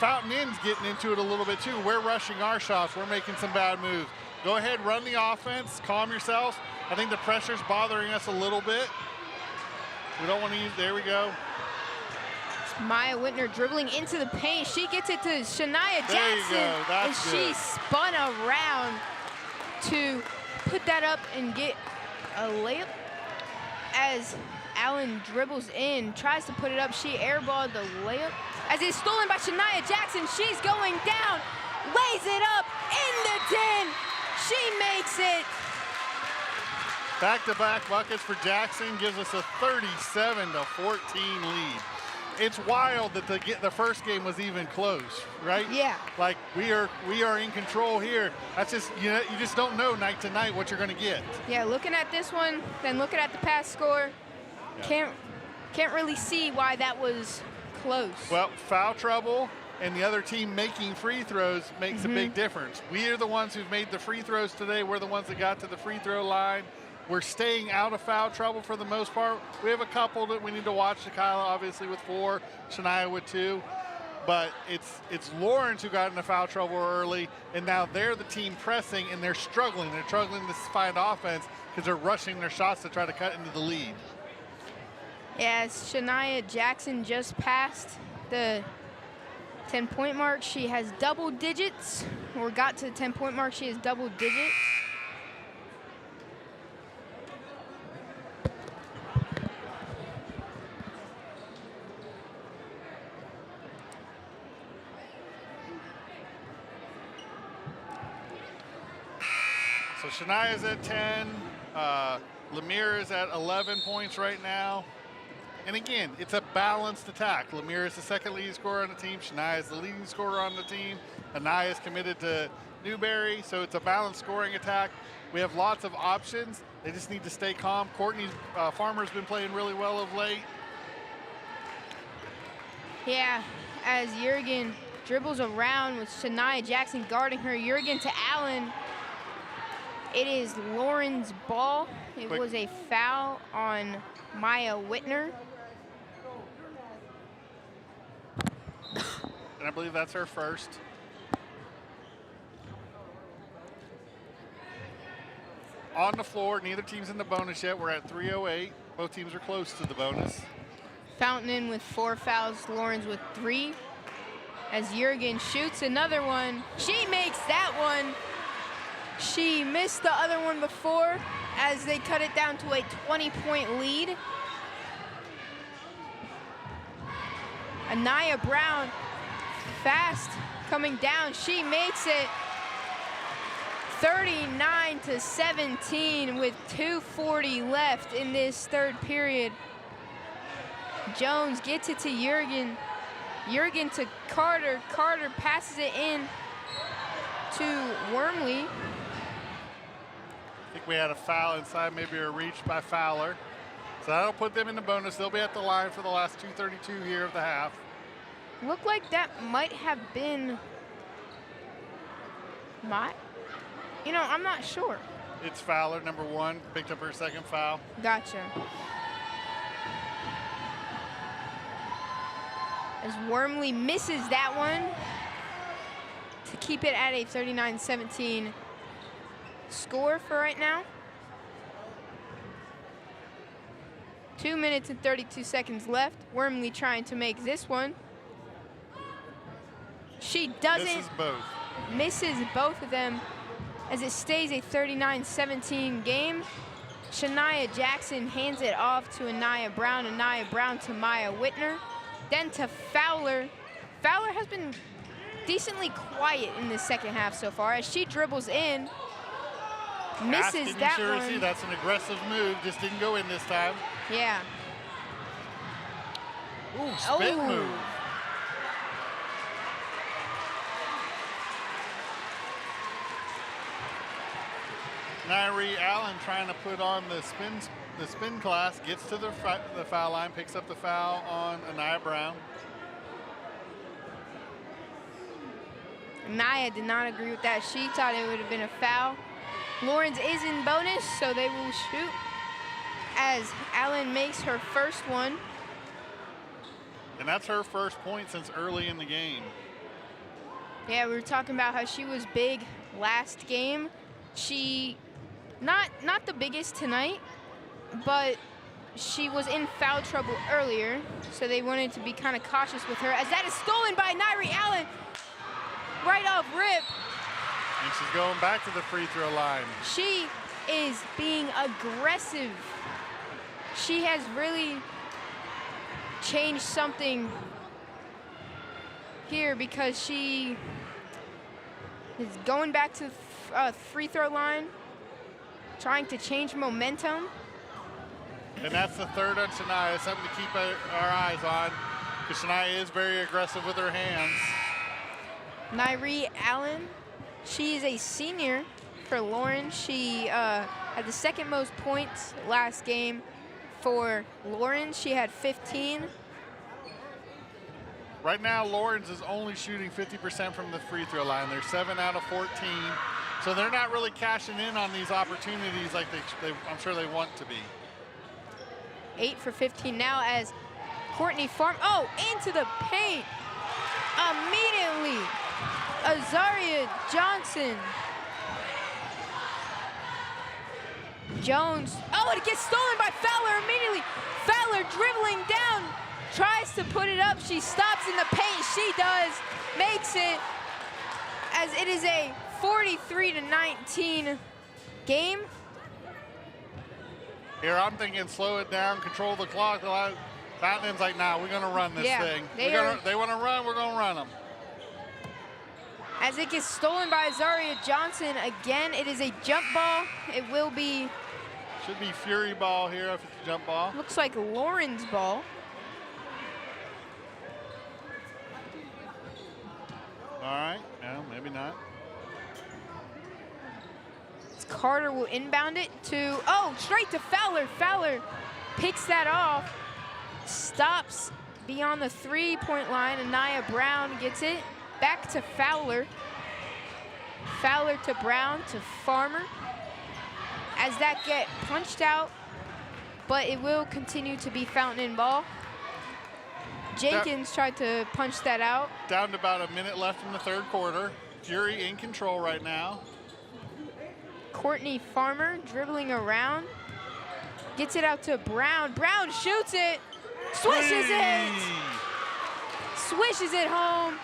[SPEAKER 1] Fountain Inn's getting into it a little bit too. We're rushing our shots. We're making some bad moves. Go ahead, run the offense. Calm yourself. I think the pressure's bothering us a little bit. We don't want to use, there we go.
[SPEAKER 3] Maya Whitner dribbling into the paint. She gets it to Shania Jackson.
[SPEAKER 1] There you go. That's
[SPEAKER 3] and
[SPEAKER 1] good.
[SPEAKER 3] she spun around to put that up and get a layup. As Allen dribbles in, tries to put it up. She airballed the layup. As it's stolen by Shania Jackson, she's going down, lays it up in the 10. She makes it.
[SPEAKER 1] Back-to-back buckets for Jackson gives us a 37-14 lead. It's wild that the first game was even close, right?
[SPEAKER 3] Yeah.
[SPEAKER 1] Like we are in control here. That's just you just don't know night to night what you're going to get.
[SPEAKER 3] Yeah, looking at this one, then looking at the past score, can't really see why that was close.
[SPEAKER 1] Well, foul trouble and the other team making free throws makes a big difference. We are the ones who've made the free throws today. We're the ones that got to the free throw line. We're staying out of foul trouble for the most part. We have a couple that we need to watch. Kyla, obviously, with 4, Shania with 2. But it's Lawrence who got into foul trouble early, and now they're the team pressing, and they're struggling. They're struggling to find offense because they're rushing their shots to try to cut into the lead.
[SPEAKER 3] Yes, Shania Jackson just passed the 10-point mark. She has double digits, or got to the 10-point mark. She has double digits.
[SPEAKER 1] So Shania's at 10. Lemire is at 11 points right now. And again, it's a balanced attack. Lemire is the second leading scorer on the team. Shania is the leading scorer on the team. Anaya is committed to Newberry, so it's a balanced scoring attack. We have lots of options. They just need to stay calm. Courtney Farmer's been playing really well of late.
[SPEAKER 3] Yeah, as Jurgen dribbles around with Shania Jackson guarding her. Jurgen to Allen. It is Lauren's ball. It was a foul on Maya Whitner.
[SPEAKER 1] And I believe that's her first. On the floor, neither team's in the bonus yet. We're at 3:08. Both teams are close to the bonus.
[SPEAKER 3] Fountain Inn with 4 fouls, Lawrence with 3. As Jurgen shoots another one. She makes that one. She missed the other one before as they cut it down to a 20-point lead. Anaya Brown, fast coming down. She makes it 39-17 with 2:40 left in this third period. Jones gets it to Jurgen. Jurgen to Carter. Carter passes it in to Wormley.
[SPEAKER 1] I think we had a foul inside, maybe a reach by Fowler. So that'll put them in the bonus. They'll be at the line for the last 2:32 here of the half.
[SPEAKER 3] Looked like that might have been I'm not sure.
[SPEAKER 1] It's Fowler, number 1, picked up her second foul.
[SPEAKER 3] Gotcha. As Wormley misses that one to keep it at a 39-17 score for right now. 2 minutes and 32 seconds left. Wormley trying to make this one. She doesn't.
[SPEAKER 1] Misses both.
[SPEAKER 3] Misses both of them as it stays a 39-17 game. Shania Jackson hands it off to Anaya Brown. Anaya Brown to Maya Whitner. Then to Fowler. Fowler has been decently quiet in the second half so far as she dribbles in. Misses that one.
[SPEAKER 1] That's an aggressive move. Just didn't go in this time.
[SPEAKER 3] Yeah.
[SPEAKER 1] Ooh, spin move. Nairi Allen trying to put on the spin class, gets to the foul line, picks up the foul on Anaya Brown.
[SPEAKER 3] Naya did not agree with that. She thought it would have been a foul. Lawrence is in bonus, so they will shoot as Allen makes her first one.
[SPEAKER 1] And that's her first point since early in the game.
[SPEAKER 3] Yeah, we were talking about how she was big last game. She, not the biggest tonight, but she was in foul trouble earlier, so they wanted to be kind of cautious with her, as that is stolen by Nairi Allen. Right off rip.
[SPEAKER 1] And she's going back to the free throw line.
[SPEAKER 3] She is being aggressive. She has really changed something here because she is going back to the free throw line, trying to change momentum.
[SPEAKER 1] And that's the third on Shania, something to keep our eyes on, because Shania is very aggressive with her hands.
[SPEAKER 3] Nairi Allen, she is a senior for Lauren. She had the second most points last game for Lauren. She had 15.
[SPEAKER 1] Right now, Lawrence is only shooting 50% from the free throw line. They're 7 out of 14. So they're not really cashing in on these opportunities like I'm sure they want to be.
[SPEAKER 3] 8 for 15 now as Courtney Farm, into the paint. Immediately, Azaria Johnson. Jones, and it gets stolen by Fowler immediately. Fowler dribbling down, tries to put it up. She stops in the paint. She does, makes it, as it is a 43-19 game.
[SPEAKER 1] Here, I'm thinking slow it down, control the clock. Fountain's like, nah, we're going to run this thing. They want to run, we're going to run them.
[SPEAKER 3] As it gets stolen by Azaria Johnson, again, it is a jump ball. It will be...
[SPEAKER 1] Should be Fury ball here if it's a jump ball.
[SPEAKER 3] Looks like Lauren's ball.
[SPEAKER 1] All right, no, maybe not.
[SPEAKER 3] Carter will inbound it to, straight to Fowler. Fowler picks that off, stops beyond the three-point line. Anaya Brown gets it. Back to Fowler. Fowler to Brown to Farmer. As that get punched out, but it will continue to be Fountain ball. Jenkins tried to punch that out.
[SPEAKER 1] Down to about a minute left in the third quarter. Fury in control right now.
[SPEAKER 3] Courtney Farmer dribbling around. Gets it out to Brown. Brown shoots it. Swishes it. Swishes it home.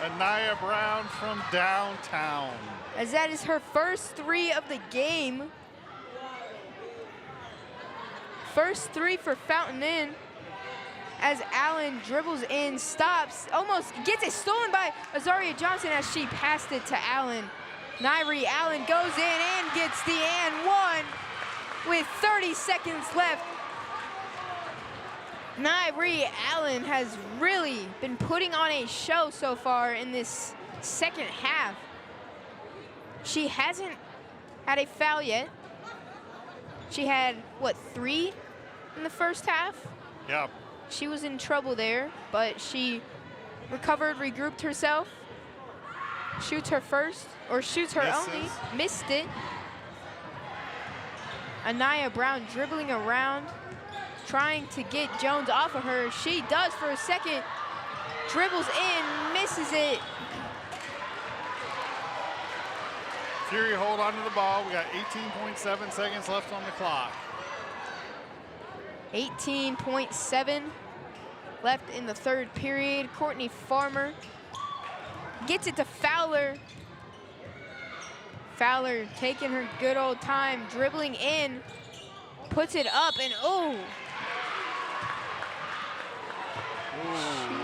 [SPEAKER 1] Anaya Brown from downtown.
[SPEAKER 3] As that is her first three of the game. First three for Fountain Inn. As Allen dribbles in, stops, almost gets it stolen by Azaria Johnson as she passed it to Allen. Nairi Allen goes in and gets the and one with 30 seconds left. Nairi Allen has really been putting on a show so far in this second half. She hasn't had a foul yet. She had, 3 in the first half?
[SPEAKER 1] Yeah.
[SPEAKER 3] She was in trouble there, but she recovered, regrouped herself. Shoots her first, or shoots her only.
[SPEAKER 1] Misses.
[SPEAKER 3] Missed it. Anaya Brown dribbling around, trying to get Jones off of her. She does for a second. Dribbles in, misses it.
[SPEAKER 1] Fury hold on to the ball. We got 18.7 seconds left on the clock.
[SPEAKER 3] 18.7 left in the third period. Courtney Farmer gets it to Fowler. Fowler taking her good old time, dribbling in, puts it up, and oh!
[SPEAKER 1] Ooh.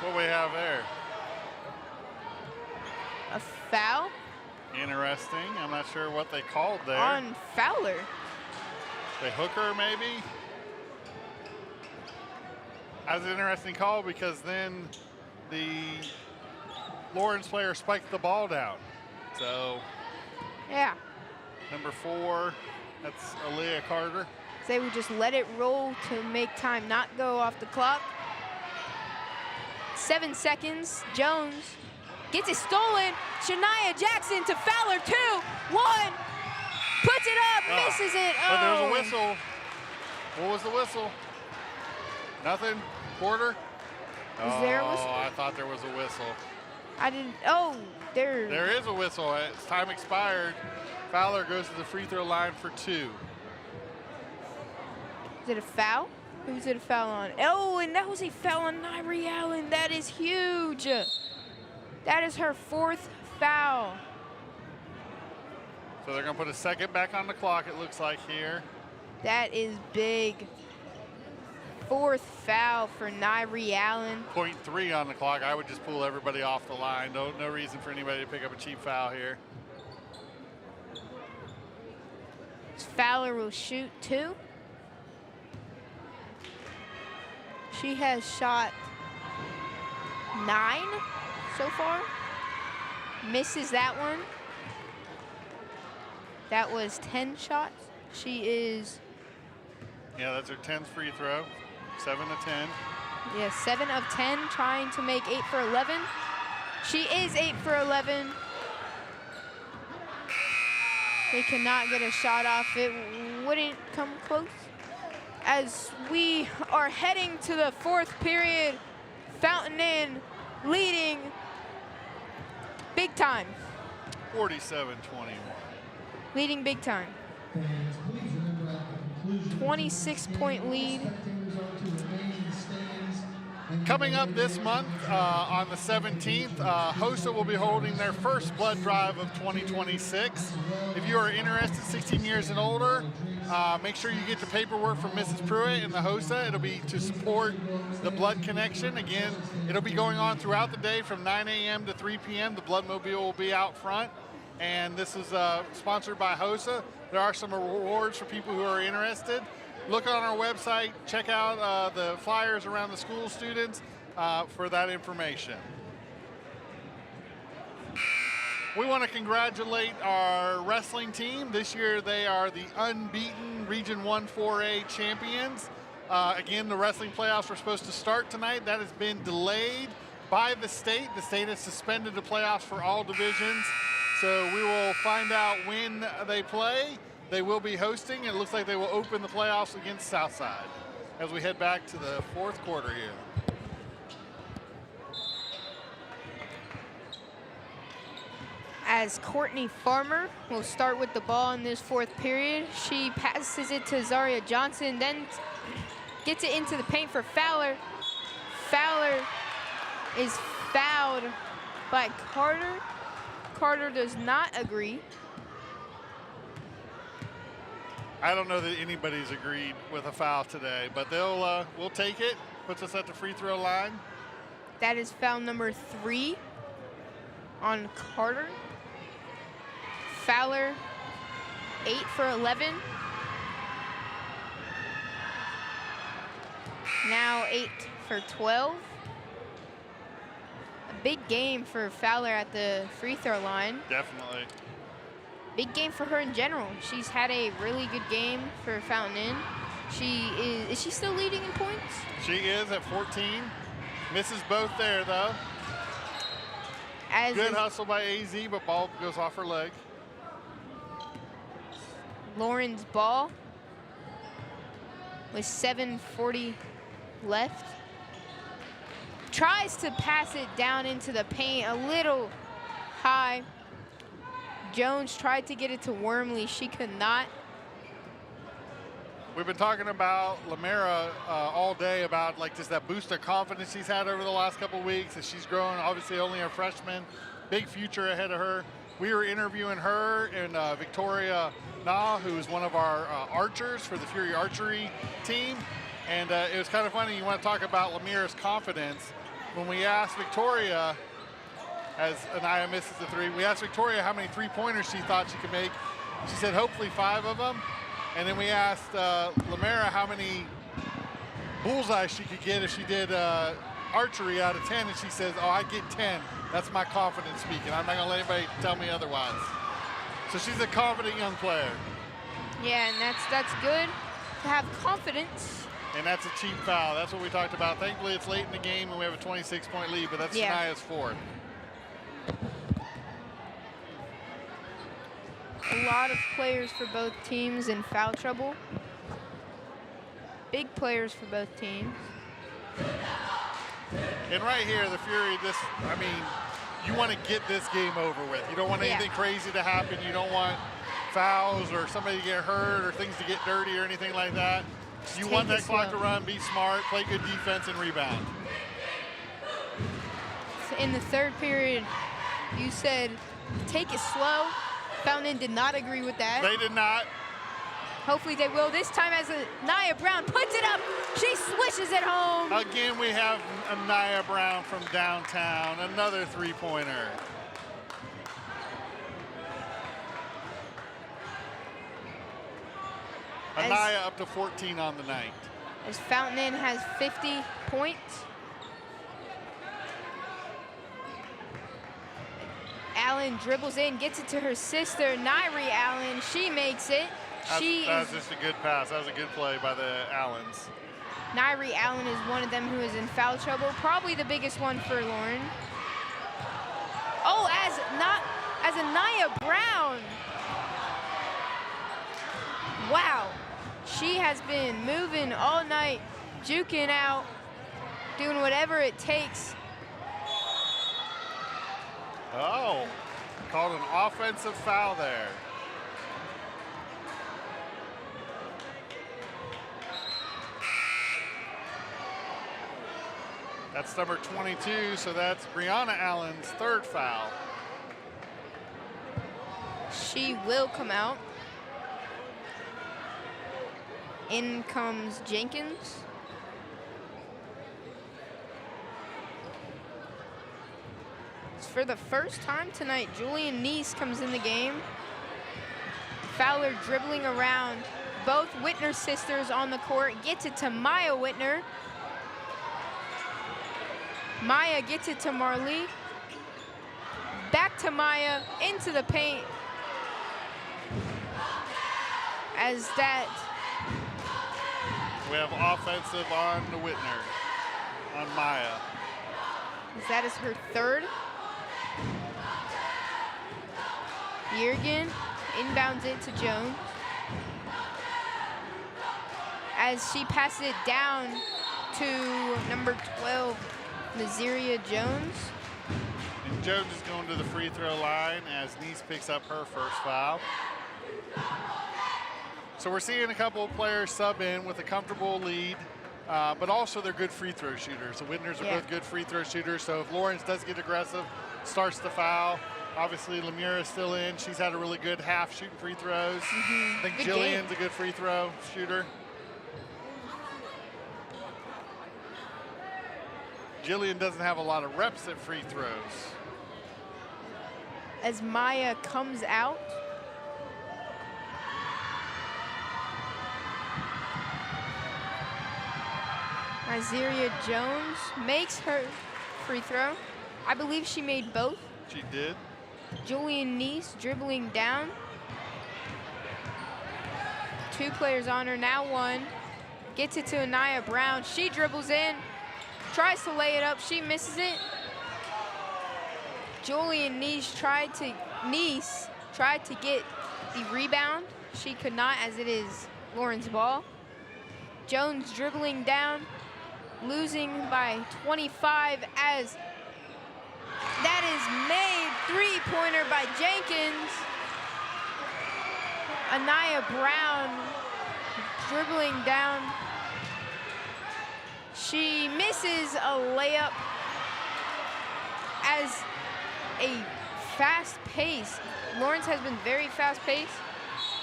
[SPEAKER 1] What we have there?
[SPEAKER 3] A foul
[SPEAKER 1] Interesting. I'm not sure what they called there.
[SPEAKER 3] on Fowler.
[SPEAKER 1] They hook her, maybe? That's an interesting call because then the Lawrence player spiked the ball down. So,
[SPEAKER 3] Yeah,
[SPEAKER 1] number 4, that's Aaliyah Carter.
[SPEAKER 3] they would just let it roll to make time not go off the clock. 7 seconds, Jones gets it stolen. Shania Jackson to Fowler, 2, 1, puts it up, misses it.
[SPEAKER 1] But there's
[SPEAKER 3] Oh.
[SPEAKER 1] a whistle. What was the whistle? Nothing? Quarter?
[SPEAKER 3] Is there a whistle?
[SPEAKER 1] I thought there was a whistle.
[SPEAKER 3] I didn't, oh, there.
[SPEAKER 1] There is a whistle. It's time expired. Fowler goes to the free throw line for 2.
[SPEAKER 3] Is it a foul? Who was it a foul on? Oh, and that was a foul on Nairi Allen. That is huge. That is her 4th foul.
[SPEAKER 1] So they're going to put a second back on the clock, it looks like here.
[SPEAKER 3] That is big. 4th foul for Nairi Allen.
[SPEAKER 1] 0.3 on the clock. I would just pull everybody off the line. No reason for anybody to pick up a cheap foul here.
[SPEAKER 3] Fowler will shoot 2. She has shot 9 so far. Misses that one. That was 10 shots. She is,
[SPEAKER 1] Yeah, that's her 10th free throw. 7 to 10.
[SPEAKER 3] yeah, 7 of 10, trying to make 8 for 11. She is 8 for 11. They cannot get a shot off. It wouldn't come close. As we are heading to the 4th period, Fountain Inn leading big time.
[SPEAKER 1] 47-21.
[SPEAKER 3] Leading big time.
[SPEAKER 4] Fans, please remember at the conclusion.
[SPEAKER 3] 26-point lead.
[SPEAKER 4] Spectators are to remain in the stands. And
[SPEAKER 1] Coming up this month, on the 17th, HOSA will be holding their first blood drive of 2026. If you are interested, 16 years and older, make sure you get the paperwork from Mrs. Pruitt and the HOSA. It'll be to support the Blood Connection. Again, it'll be going on throughout the day from 9 a.m. to 3 p.m. The Bloodmobile will be out front. And this is sponsored by HOSA. There are some rewards for people who are interested. Look on our website, check out the flyers around the school students for that information. We want to congratulate our wrestling team. This year they are the unbeaten Region 1 4A champions. Again, the wrestling playoffs were supposed to start tonight. That has been delayed by the state. The state has suspended the playoffs for all divisions. So we will find out when they play. They will be hosting. It looks like they will open the playoffs against Southside as we head back to the 4th quarter here.
[SPEAKER 3] As Courtney Farmer will start with the ball in this 4th period. She passes it to Zaria Johnson, then gets it into the paint for Fowler. Fowler is fouled by Carter. Carter does not agree.
[SPEAKER 1] I don't know that anybody's agreed with a foul today, but we'll take it. Puts us at the free throw line.
[SPEAKER 3] That is foul number 3 on Carter. Fowler, 8 for 11. Now 8 for 12. A big game for Fowler at the free throw line.
[SPEAKER 1] Definitely.
[SPEAKER 3] Big game for her in general. She's had a really good game for Fountain Inn. Is she still leading in points?
[SPEAKER 1] She is at 14. Misses both there, though.
[SPEAKER 3] As
[SPEAKER 1] Good hustle by AZ, but ball goes off her leg.
[SPEAKER 3] Lauren's ball with 7:40 left. Tries to pass it down into the paint a little high. Jones tried to get it to Wormley. She could not.
[SPEAKER 1] We've been talking about Lamera all day about like just that boost of confidence she's had over the last couple of weeks as she's grown. Obviously only a freshman, big future ahead of her. We were interviewing her and Victoria Na, who is one of our archers for the Fury Archery team. And it was kind of funny, you want to talk about Lamera's confidence. When we asked Victoria, as Anaya misses the three, we asked Victoria how many three-pointers she thought she could make. She said hopefully 5 of them. And then we asked Lamera how many bullseyes she could get if she did archery out of 10, and she says, oh, I get 10. That's my confidence speaking. I'm not gonna let anybody tell me otherwise. So she's a confident young player.
[SPEAKER 3] Yeah, and that's good to have confidence.
[SPEAKER 1] And that's a cheap foul. That's what we talked about. Thankfully, it's late in the game and we have a 26-point lead, but that's Shania's 4th.
[SPEAKER 3] A lot of players for both teams in foul trouble. Big players for both teams.
[SPEAKER 1] And right here, the Fury, I mean, you want to get this game over with. You don't want anything crazy to happen. You don't want fouls or somebody to get hurt or things to get dirty or anything like that. You want that clock to run, be smart, play good defense, and rebound.
[SPEAKER 3] In the third period, you said, take it slow. Fountain did not agree with that.
[SPEAKER 1] They did not.
[SPEAKER 3] Hopefully they will this time as Nia Brown puts it up. She swishes it home.
[SPEAKER 1] Again, we have Nia Brown from downtown, another three-pointer. Anaya up to 14 on the night.
[SPEAKER 3] As Fountain has 50 points. Allen dribbles in, gets it to her sister, Nairi Allen. She makes it.
[SPEAKER 1] That was just a good pass. That was a good play by the Allens.
[SPEAKER 3] Nairi Allen is one of them who is in foul trouble, probably the biggest one for Lauren. Oh, as Anaya Brown. Wow. She has been moving all night, juking out, doing whatever it takes.
[SPEAKER 1] Oh, called an offensive foul there. That's number 22, so that's Brianna Allen's 3rd foul.
[SPEAKER 3] She will come out. In comes Jenkins. For the first time tonight, Julian Neese comes in the game. Fowler dribbling around. Both Whitner sisters on the court. Gets it to Maya Whitner. Maya gets it to Marley. Back to Maya, into the paint. As that...
[SPEAKER 1] We have offensive on the Whitner, on Maya.
[SPEAKER 3] That is her 3rd. Yergin inbounds it to Jones. As she passes it down to number 12, Nazaria Jones.
[SPEAKER 1] And Jones is going to the free throw line as Neese picks up her 1st foul. So we're seeing a couple of players sub in with a comfortable lead, but also they're good free throw shooters. The Whitners are both good free throw shooters, so if Lawrence does get aggressive, starts the foul. Obviously, Lamira is still in. She's had a really good half shooting free throws. I think
[SPEAKER 3] Good
[SPEAKER 1] Jillian's
[SPEAKER 3] game.
[SPEAKER 1] a good free throw shooter. Jillian doesn't have a lot of reps at free throws.
[SPEAKER 3] As Maya comes out. Nazaria Jones makes her free throw. I believe she made both.
[SPEAKER 1] She did.
[SPEAKER 3] Julian Neese dribbling down. 2 players on her, now 1. Gets it to Anaya Brown. She dribbles in, tries to lay it up. She misses it. Julian Neese tried to get the rebound. She could not, as it is Lauren's ball. Jones dribbling down, losing by 25 as that is made. Three-pointer by Jenkins. Anaya Brown dribbling down. She misses a layup as a fast pace. Lawrence has been very fast paced,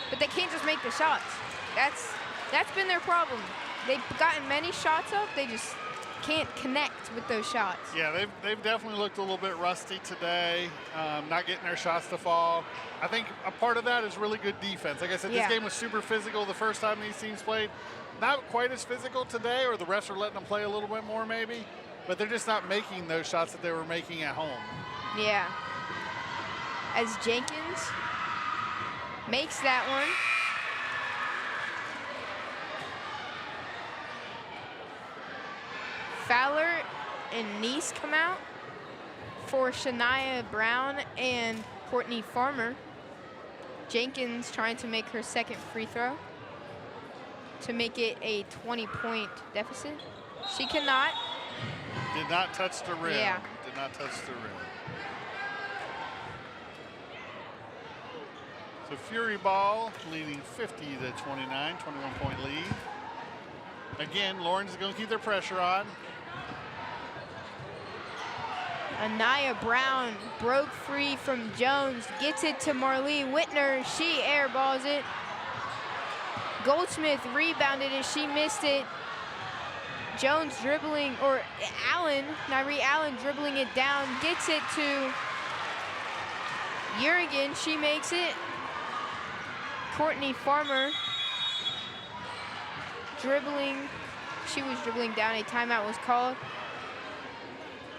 [SPEAKER 3] but they can't just make the shots. That's been their problem. They've gotten many shots up, they just can't connect with those shots.
[SPEAKER 1] Yeah, they've definitely looked a little bit rusty today, not getting their shots to fall. I think a part of that is really good defense. Like I said,
[SPEAKER 3] Yeah.
[SPEAKER 1] this game was super physical the first time these teams played. Not quite as physical today, or the refs are letting them play a little bit more maybe, but they're just not making those shots that they were making at home.
[SPEAKER 3] Yeah. As Jenkins makes that one. Fowler and Neese come out for Shania Brown and Courtney Farmer. Jenkins trying to make her second free throw to make it a 20-point deficit. She cannot.
[SPEAKER 1] Did not touch the rim.
[SPEAKER 3] Yeah.
[SPEAKER 1] Did not touch the rim. So Fury ball leading 50 to 29, 21-point lead. Again, Lawrence is going to keep their pressure on.
[SPEAKER 3] Anaya Brown broke free from Jones, gets it to Marlee Whitner. She airballs it. Goldsmith rebounded it, she missed it. Jones dribbling, or Allen, Nyree Allen dribbling it down, gets it to Jurgen, she makes it. Courtney Farmer dribbling, she was dribbling down, a timeout was called.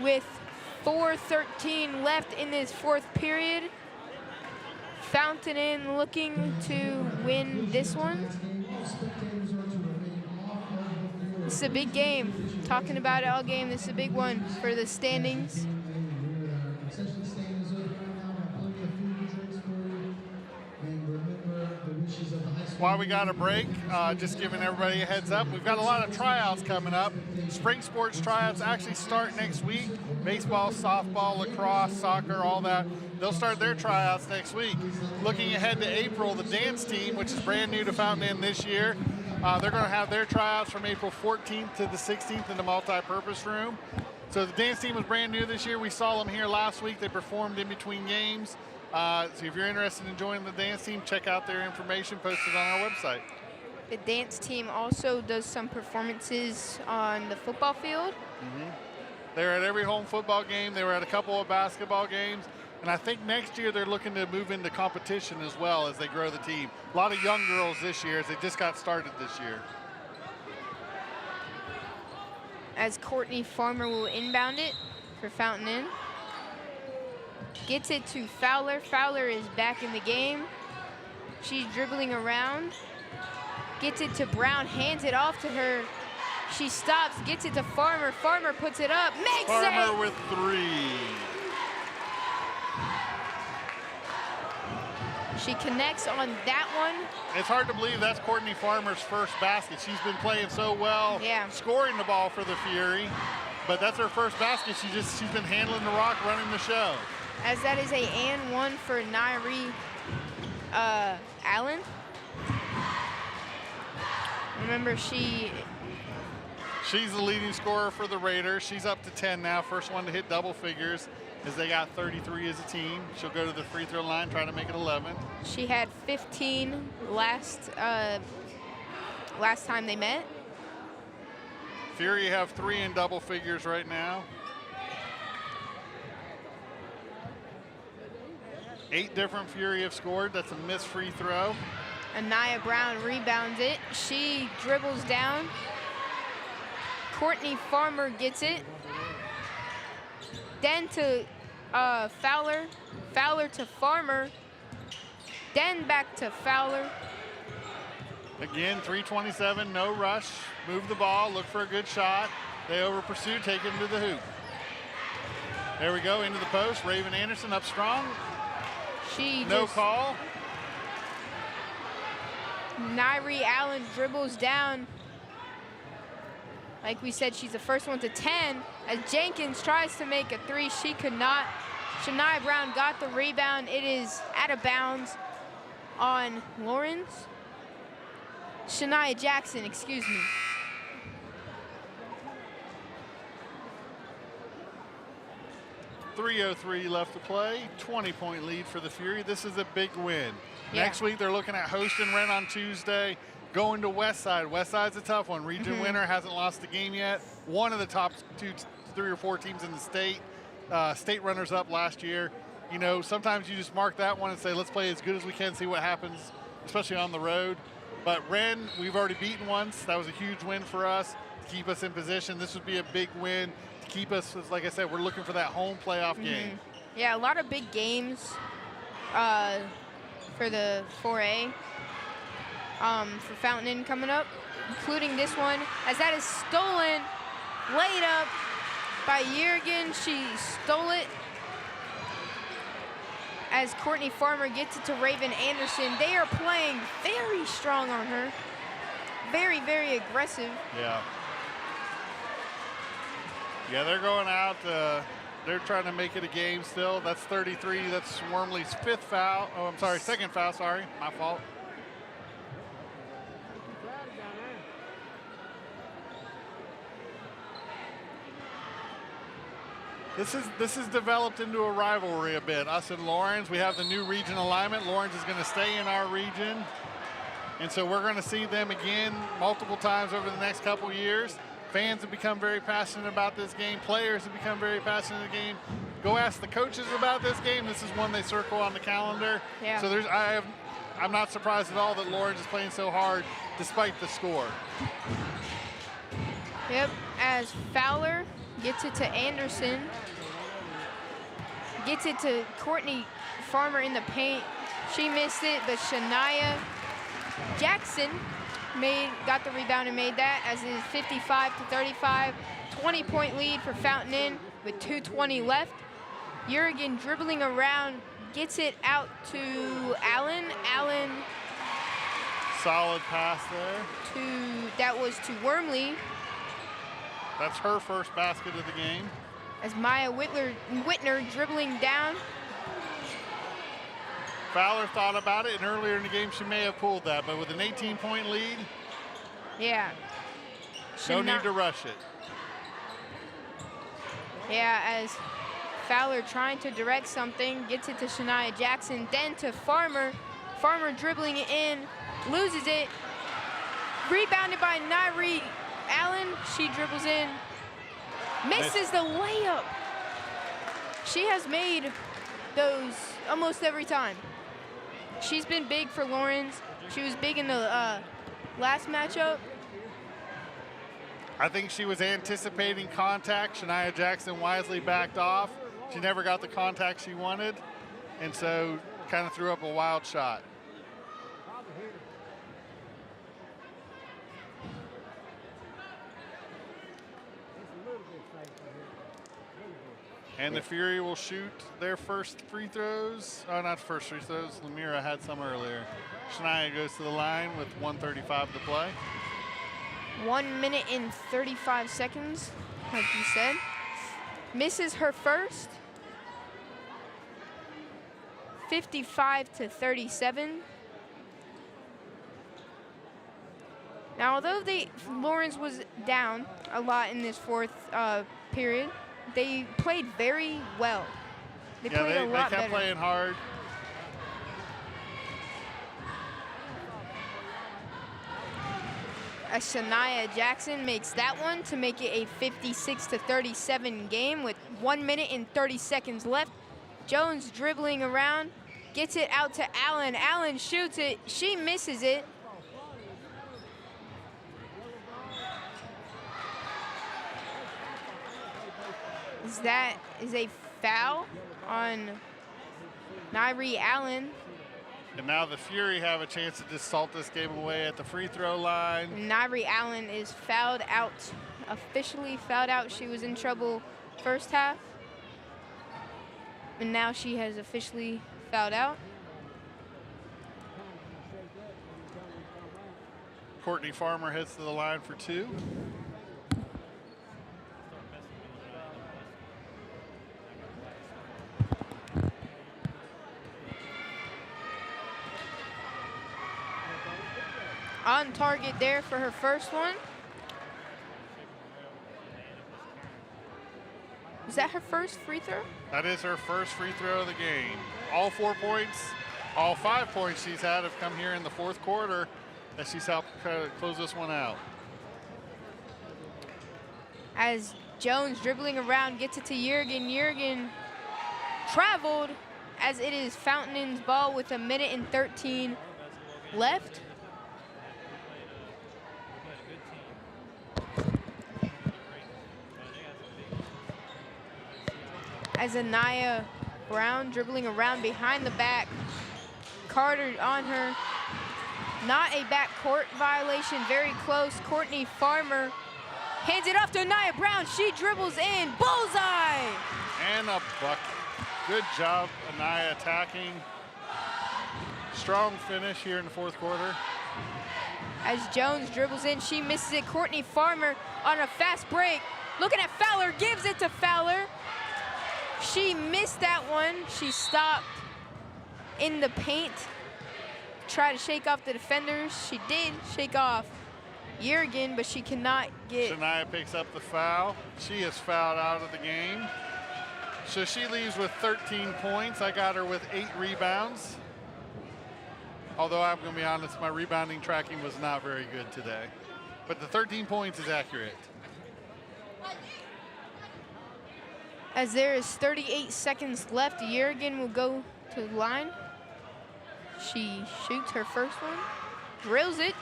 [SPEAKER 3] With 4:13 left in this fourth period, Fountain Inn looking to win this one. This is a big game. Talking about it all game, this is a big one for the standings.
[SPEAKER 1] While we got a break, just giving everybody a heads up, we've got a lot of tryouts coming up. Spring sports tryouts actually start next week. Baseball, softball, lacrosse, soccer, all that. They'll start their tryouts next week. Looking ahead to April, the dance team, which is brand new to Fountain Inn this year, they're going to have their tryouts from April 14th to the 16th in the multi-purpose room. So the dance team was brand new this year. We saw them here last week. They performed in between games. So if you're interested in joining the dance team, check out their information posted on our website.
[SPEAKER 3] The dance team also does some performances on the football field.
[SPEAKER 1] They're at every home football game. They were at a couple of basketball games. And I think next year they're looking to move into competition as well as they grow the team. A lot of young girls this year as they just got started this year.
[SPEAKER 3] As Courtney Farmer will inbound it for Fountain Inn. Gets it to Fowler. Fowler is back in the game. She's dribbling around. Gets it to Brown, hands it off to her. She stops, gets it to Farmer. Farmer puts it up, makes it!
[SPEAKER 1] Farmer with three.
[SPEAKER 3] She connects on that one.
[SPEAKER 1] It's hard to believe that's Courtney Farmer's first basket. She's been playing so well, scoring the ball for the Fury, but that's her first basket. She's been handling the rock, running the show.
[SPEAKER 3] As that is a and one for Nyree Allen. Remember, she's
[SPEAKER 1] the leading scorer for the Raiders. She's up to 10 now, first one to hit double figures as they got 33 as a team. She'll go to the free throw line, try to make it 11.
[SPEAKER 3] She had 15 last time they met.
[SPEAKER 1] Fury have 3 in double figures right now. 8 different Fury have scored. That's a missed free throw.
[SPEAKER 3] Anaya Brown rebounds it. She dribbles down. Courtney Farmer gets it. Then to Fowler. Fowler to Farmer. Then back to Fowler.
[SPEAKER 1] Again, 3:27, no rush. Move the ball, look for a good shot. They over pursue, take him to the hoop. There we go, into the post. Raven Anderson up strong.
[SPEAKER 3] She
[SPEAKER 1] No
[SPEAKER 3] just,
[SPEAKER 1] call.
[SPEAKER 3] Nairi Allen dribbles down. Like we said, she's the first one to 10. As Jenkins tries to make a three, she could not. Shania Brown got the rebound. It is out of bounds on Lawrence. Shania Jackson, excuse me.
[SPEAKER 1] .303 left to play. 20-point lead for the Fury. This is a big win.
[SPEAKER 3] Yeah.
[SPEAKER 1] Next week, they're looking at hosting Wren on Tuesday, going to Westside. Westside's a tough one. Region winner, hasn't lost a game yet. One of the top 3 or 4 teams in the state. State runners-up last year. You know, sometimes you just mark that one and say, let's play as good as we can, see what happens, especially on the road. But Wren, we've already beaten once. That was a huge win for us to keep us in position. This would be a big win to keep us, like I said, we're looking for that home playoff game.
[SPEAKER 3] Yeah, a lot of big games for the 4A for Fountain Inn coming up, including this one, as that is stolen, laid up by Jurgen. She stole it as Courtney Farmer gets it to Raven Anderson. They are playing very strong on her. Very, very aggressive.
[SPEAKER 1] Yeah. Yeah, they're going out. They're trying to make it a game still. That's 33. That's Wormley's 5th foul. Oh, I'm sorry, 2nd foul. Sorry, my fault. This is developed into a rivalry a bit. Us and Lawrence, we have the new region alignment. Lawrence is going to stay in our region. And so we're going to see them again multiple times over the next couple years. Fans have become very passionate about this game. Players have become very passionate about the game. Go ask the coaches about this game. This is one they circle on the calendar.
[SPEAKER 3] Yeah.
[SPEAKER 1] So I'm not surprised at all that Lawrence is playing so hard despite the score.
[SPEAKER 3] Yep, as Fowler gets it to Anderson. Gets it to Courtney Farmer in the paint. She missed it, but Shania Jackson got the rebound and made that, as it is 55-35. 20-point lead for Fountain Inn with 2:20 left. Jurgen dribbling around, gets it out to Allen. Allen
[SPEAKER 1] Solid pass there.
[SPEAKER 3] that was to Wormley,
[SPEAKER 1] That's her first basket of the game.
[SPEAKER 3] as Maya Whitner dribbling down.
[SPEAKER 1] Fowler thought about it, and earlier in the game she may have pulled that, but with an 18-point lead,
[SPEAKER 3] Yeah.
[SPEAKER 1] no need to rush it.
[SPEAKER 3] Yeah, as Fowler trying to direct something, gets it to Shania Jackson, then to Farmer. Farmer dribbling it in, loses it. Rebounded by Nairi Allen. She dribbles in, misses the layup. She has made those almost every time. She's been big for Lawrence. She was big in the last matchup.
[SPEAKER 1] I think she was anticipating contact. Shania Jackson wisely backed off. She never got the contact she wanted, and so kind of threw up a wild shot. And the Fury will shoot their first free throws. Oh, not first free throws. Lemira had some earlier. Shania goes to the line with 1:35 to play.
[SPEAKER 3] 1 minute and 35 seconds, like you said. Misses her first. 55-37. Now, although Lawrence was down a lot in this fourth period, they played very well. They played a lot
[SPEAKER 1] they kept
[SPEAKER 3] better.
[SPEAKER 1] playing hard.
[SPEAKER 3] Shania Jackson makes that one to make it a 56-37 game with 1 minute and 30 seconds left. Jones dribbling around, gets it out to Allen. Allen shoots it, she misses it. That is a foul on Nairi Allen.
[SPEAKER 1] And now the Fury have a chance to just salt this game away at the free throw line.
[SPEAKER 3] Nairi Allen is fouled out, officially fouled out. She was in trouble first half. And now she has officially fouled out.
[SPEAKER 1] Courtney Farmer heads to the line for 2.
[SPEAKER 3] On target there for her first one. Is that her first free throw?
[SPEAKER 1] That is her first free throw of the game. All 4 points, all 5 points she's had have come here in the 4th quarter as she's helped close this one out.
[SPEAKER 3] As Jones dribbling around gets it to Jurgen. Jurgen traveled as it is Fountain's ball with 1:13 left. As Anaya Brown dribbling around behind the back. Carter on her. Not a backcourt violation, very close. Courtney Farmer hands it off to Anaya Brown. She dribbles in, bullseye!
[SPEAKER 1] And a bucket. Good job, Anaya attacking. Strong finish here in the 4th quarter.
[SPEAKER 3] As Jones dribbles in, she misses it. Courtney Farmer on a fast break. Looking at Fowler, gives it to Fowler. She missed that one. She stopped in the paint. Try to shake off the defenders. She did shake off Jurgen, but she cannot get.
[SPEAKER 1] Shania picks up the foul. She is fouled out of the game. So she leaves with 13 points. I got her with 8 rebounds. Although I'm going to be honest, my rebounding tracking was not very good today. But the 13 points is accurate.
[SPEAKER 3] As there is 38 seconds left, Jurgen will go to the line. She shoots her first one, drills it.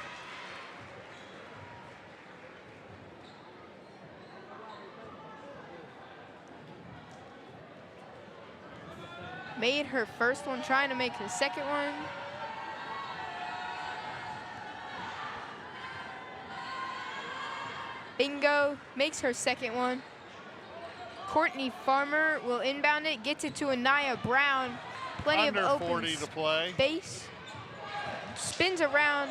[SPEAKER 3] Made her first one, trying to make her second one. Bingo, makes her second one. Courtney Farmer will inbound it, gets it to Anaya Brown. Plenty
[SPEAKER 1] Under
[SPEAKER 3] of open
[SPEAKER 1] 40 to play.
[SPEAKER 3] space. Spins around,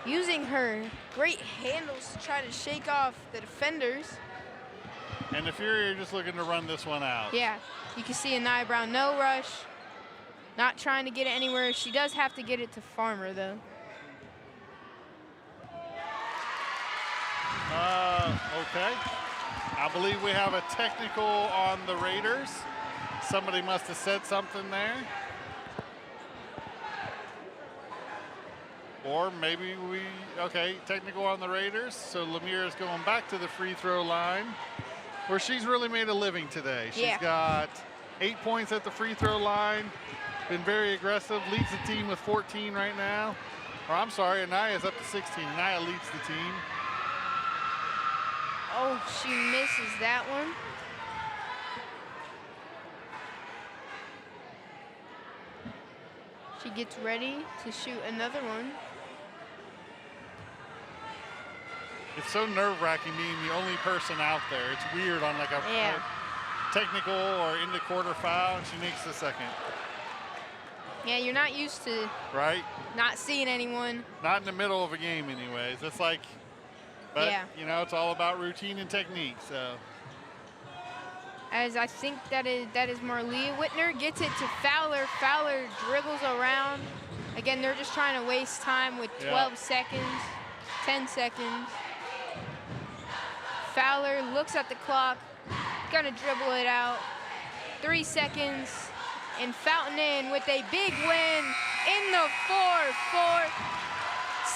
[SPEAKER 3] using her great handles to try to shake off the defenders.
[SPEAKER 1] And the Fury are just looking to run this one out.
[SPEAKER 3] Yeah, you can see Anaya Brown, no rush. Not trying to get it anywhere. She does have to get it to Farmer, though.
[SPEAKER 1] Okay. I believe we have a technical on the Raiders. Somebody must have said something there. Or maybe okay, technical on the Raiders. So Lemire is going back to the free throw line where she's really made a living today. She's got 8 points at the free throw line, been very aggressive, leads the team with 14 right now. Or I'm sorry, Anaya's up to 16. Anaya leads the team.
[SPEAKER 3] Oh, she misses that one. She gets ready to shoot another one.
[SPEAKER 1] It's so nerve-wracking being the only person out there. It's weird on like a technical or in the quarter foul, and she makes the second.
[SPEAKER 3] Yeah, you're not used to not seeing anyone.
[SPEAKER 1] Not in the middle of a game anyways. It's like, but you know, it's all about routine and technique, so.
[SPEAKER 3] As I think that is Marlia Whitner, gets it to Fowler. Fowler dribbles around. Again, they're just trying to waste time with 12 seconds, 10 seconds. Fowler looks at the clock, gonna dribble it out. 3 seconds, and Fountain with a big win in the 4-4,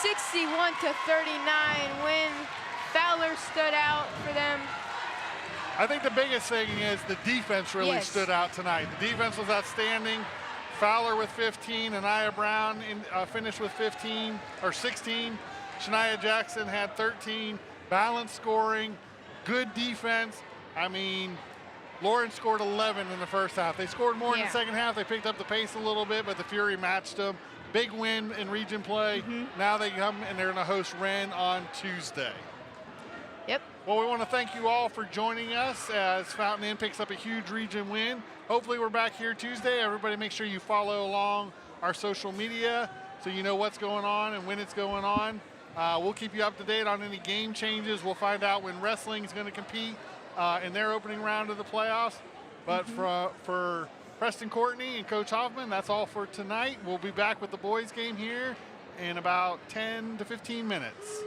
[SPEAKER 3] 61-39 win. Fowler stood out for them.
[SPEAKER 1] I think the biggest thing is the defense really stood out tonight. The defense was outstanding. Fowler with 15, Anaya Brown finished with 15 or 16. Shania Jackson had 13. Balanced scoring, good defense. I mean, Lawrence scored 11 in the first half. They scored more in the second half. They picked up the pace a little bit, but the Fury matched them. Big win in region play. Now they come and they're going to host Wren on Tuesday.
[SPEAKER 3] Yep.
[SPEAKER 1] Well, we want to thank you all for joining us as Fountain Inn picks up a huge region win. Hopefully we're back here Tuesday. Everybody make sure you follow along our social media so you know what's going on and when it's going on. We'll keep you up to date on any game changes. We'll find out when wrestling is going to compete in their opening round of the playoffs. But for Preston Courtney and Coach Hoffman, that's all for tonight. We'll be back with the boys game here in about 10 to 15 minutes.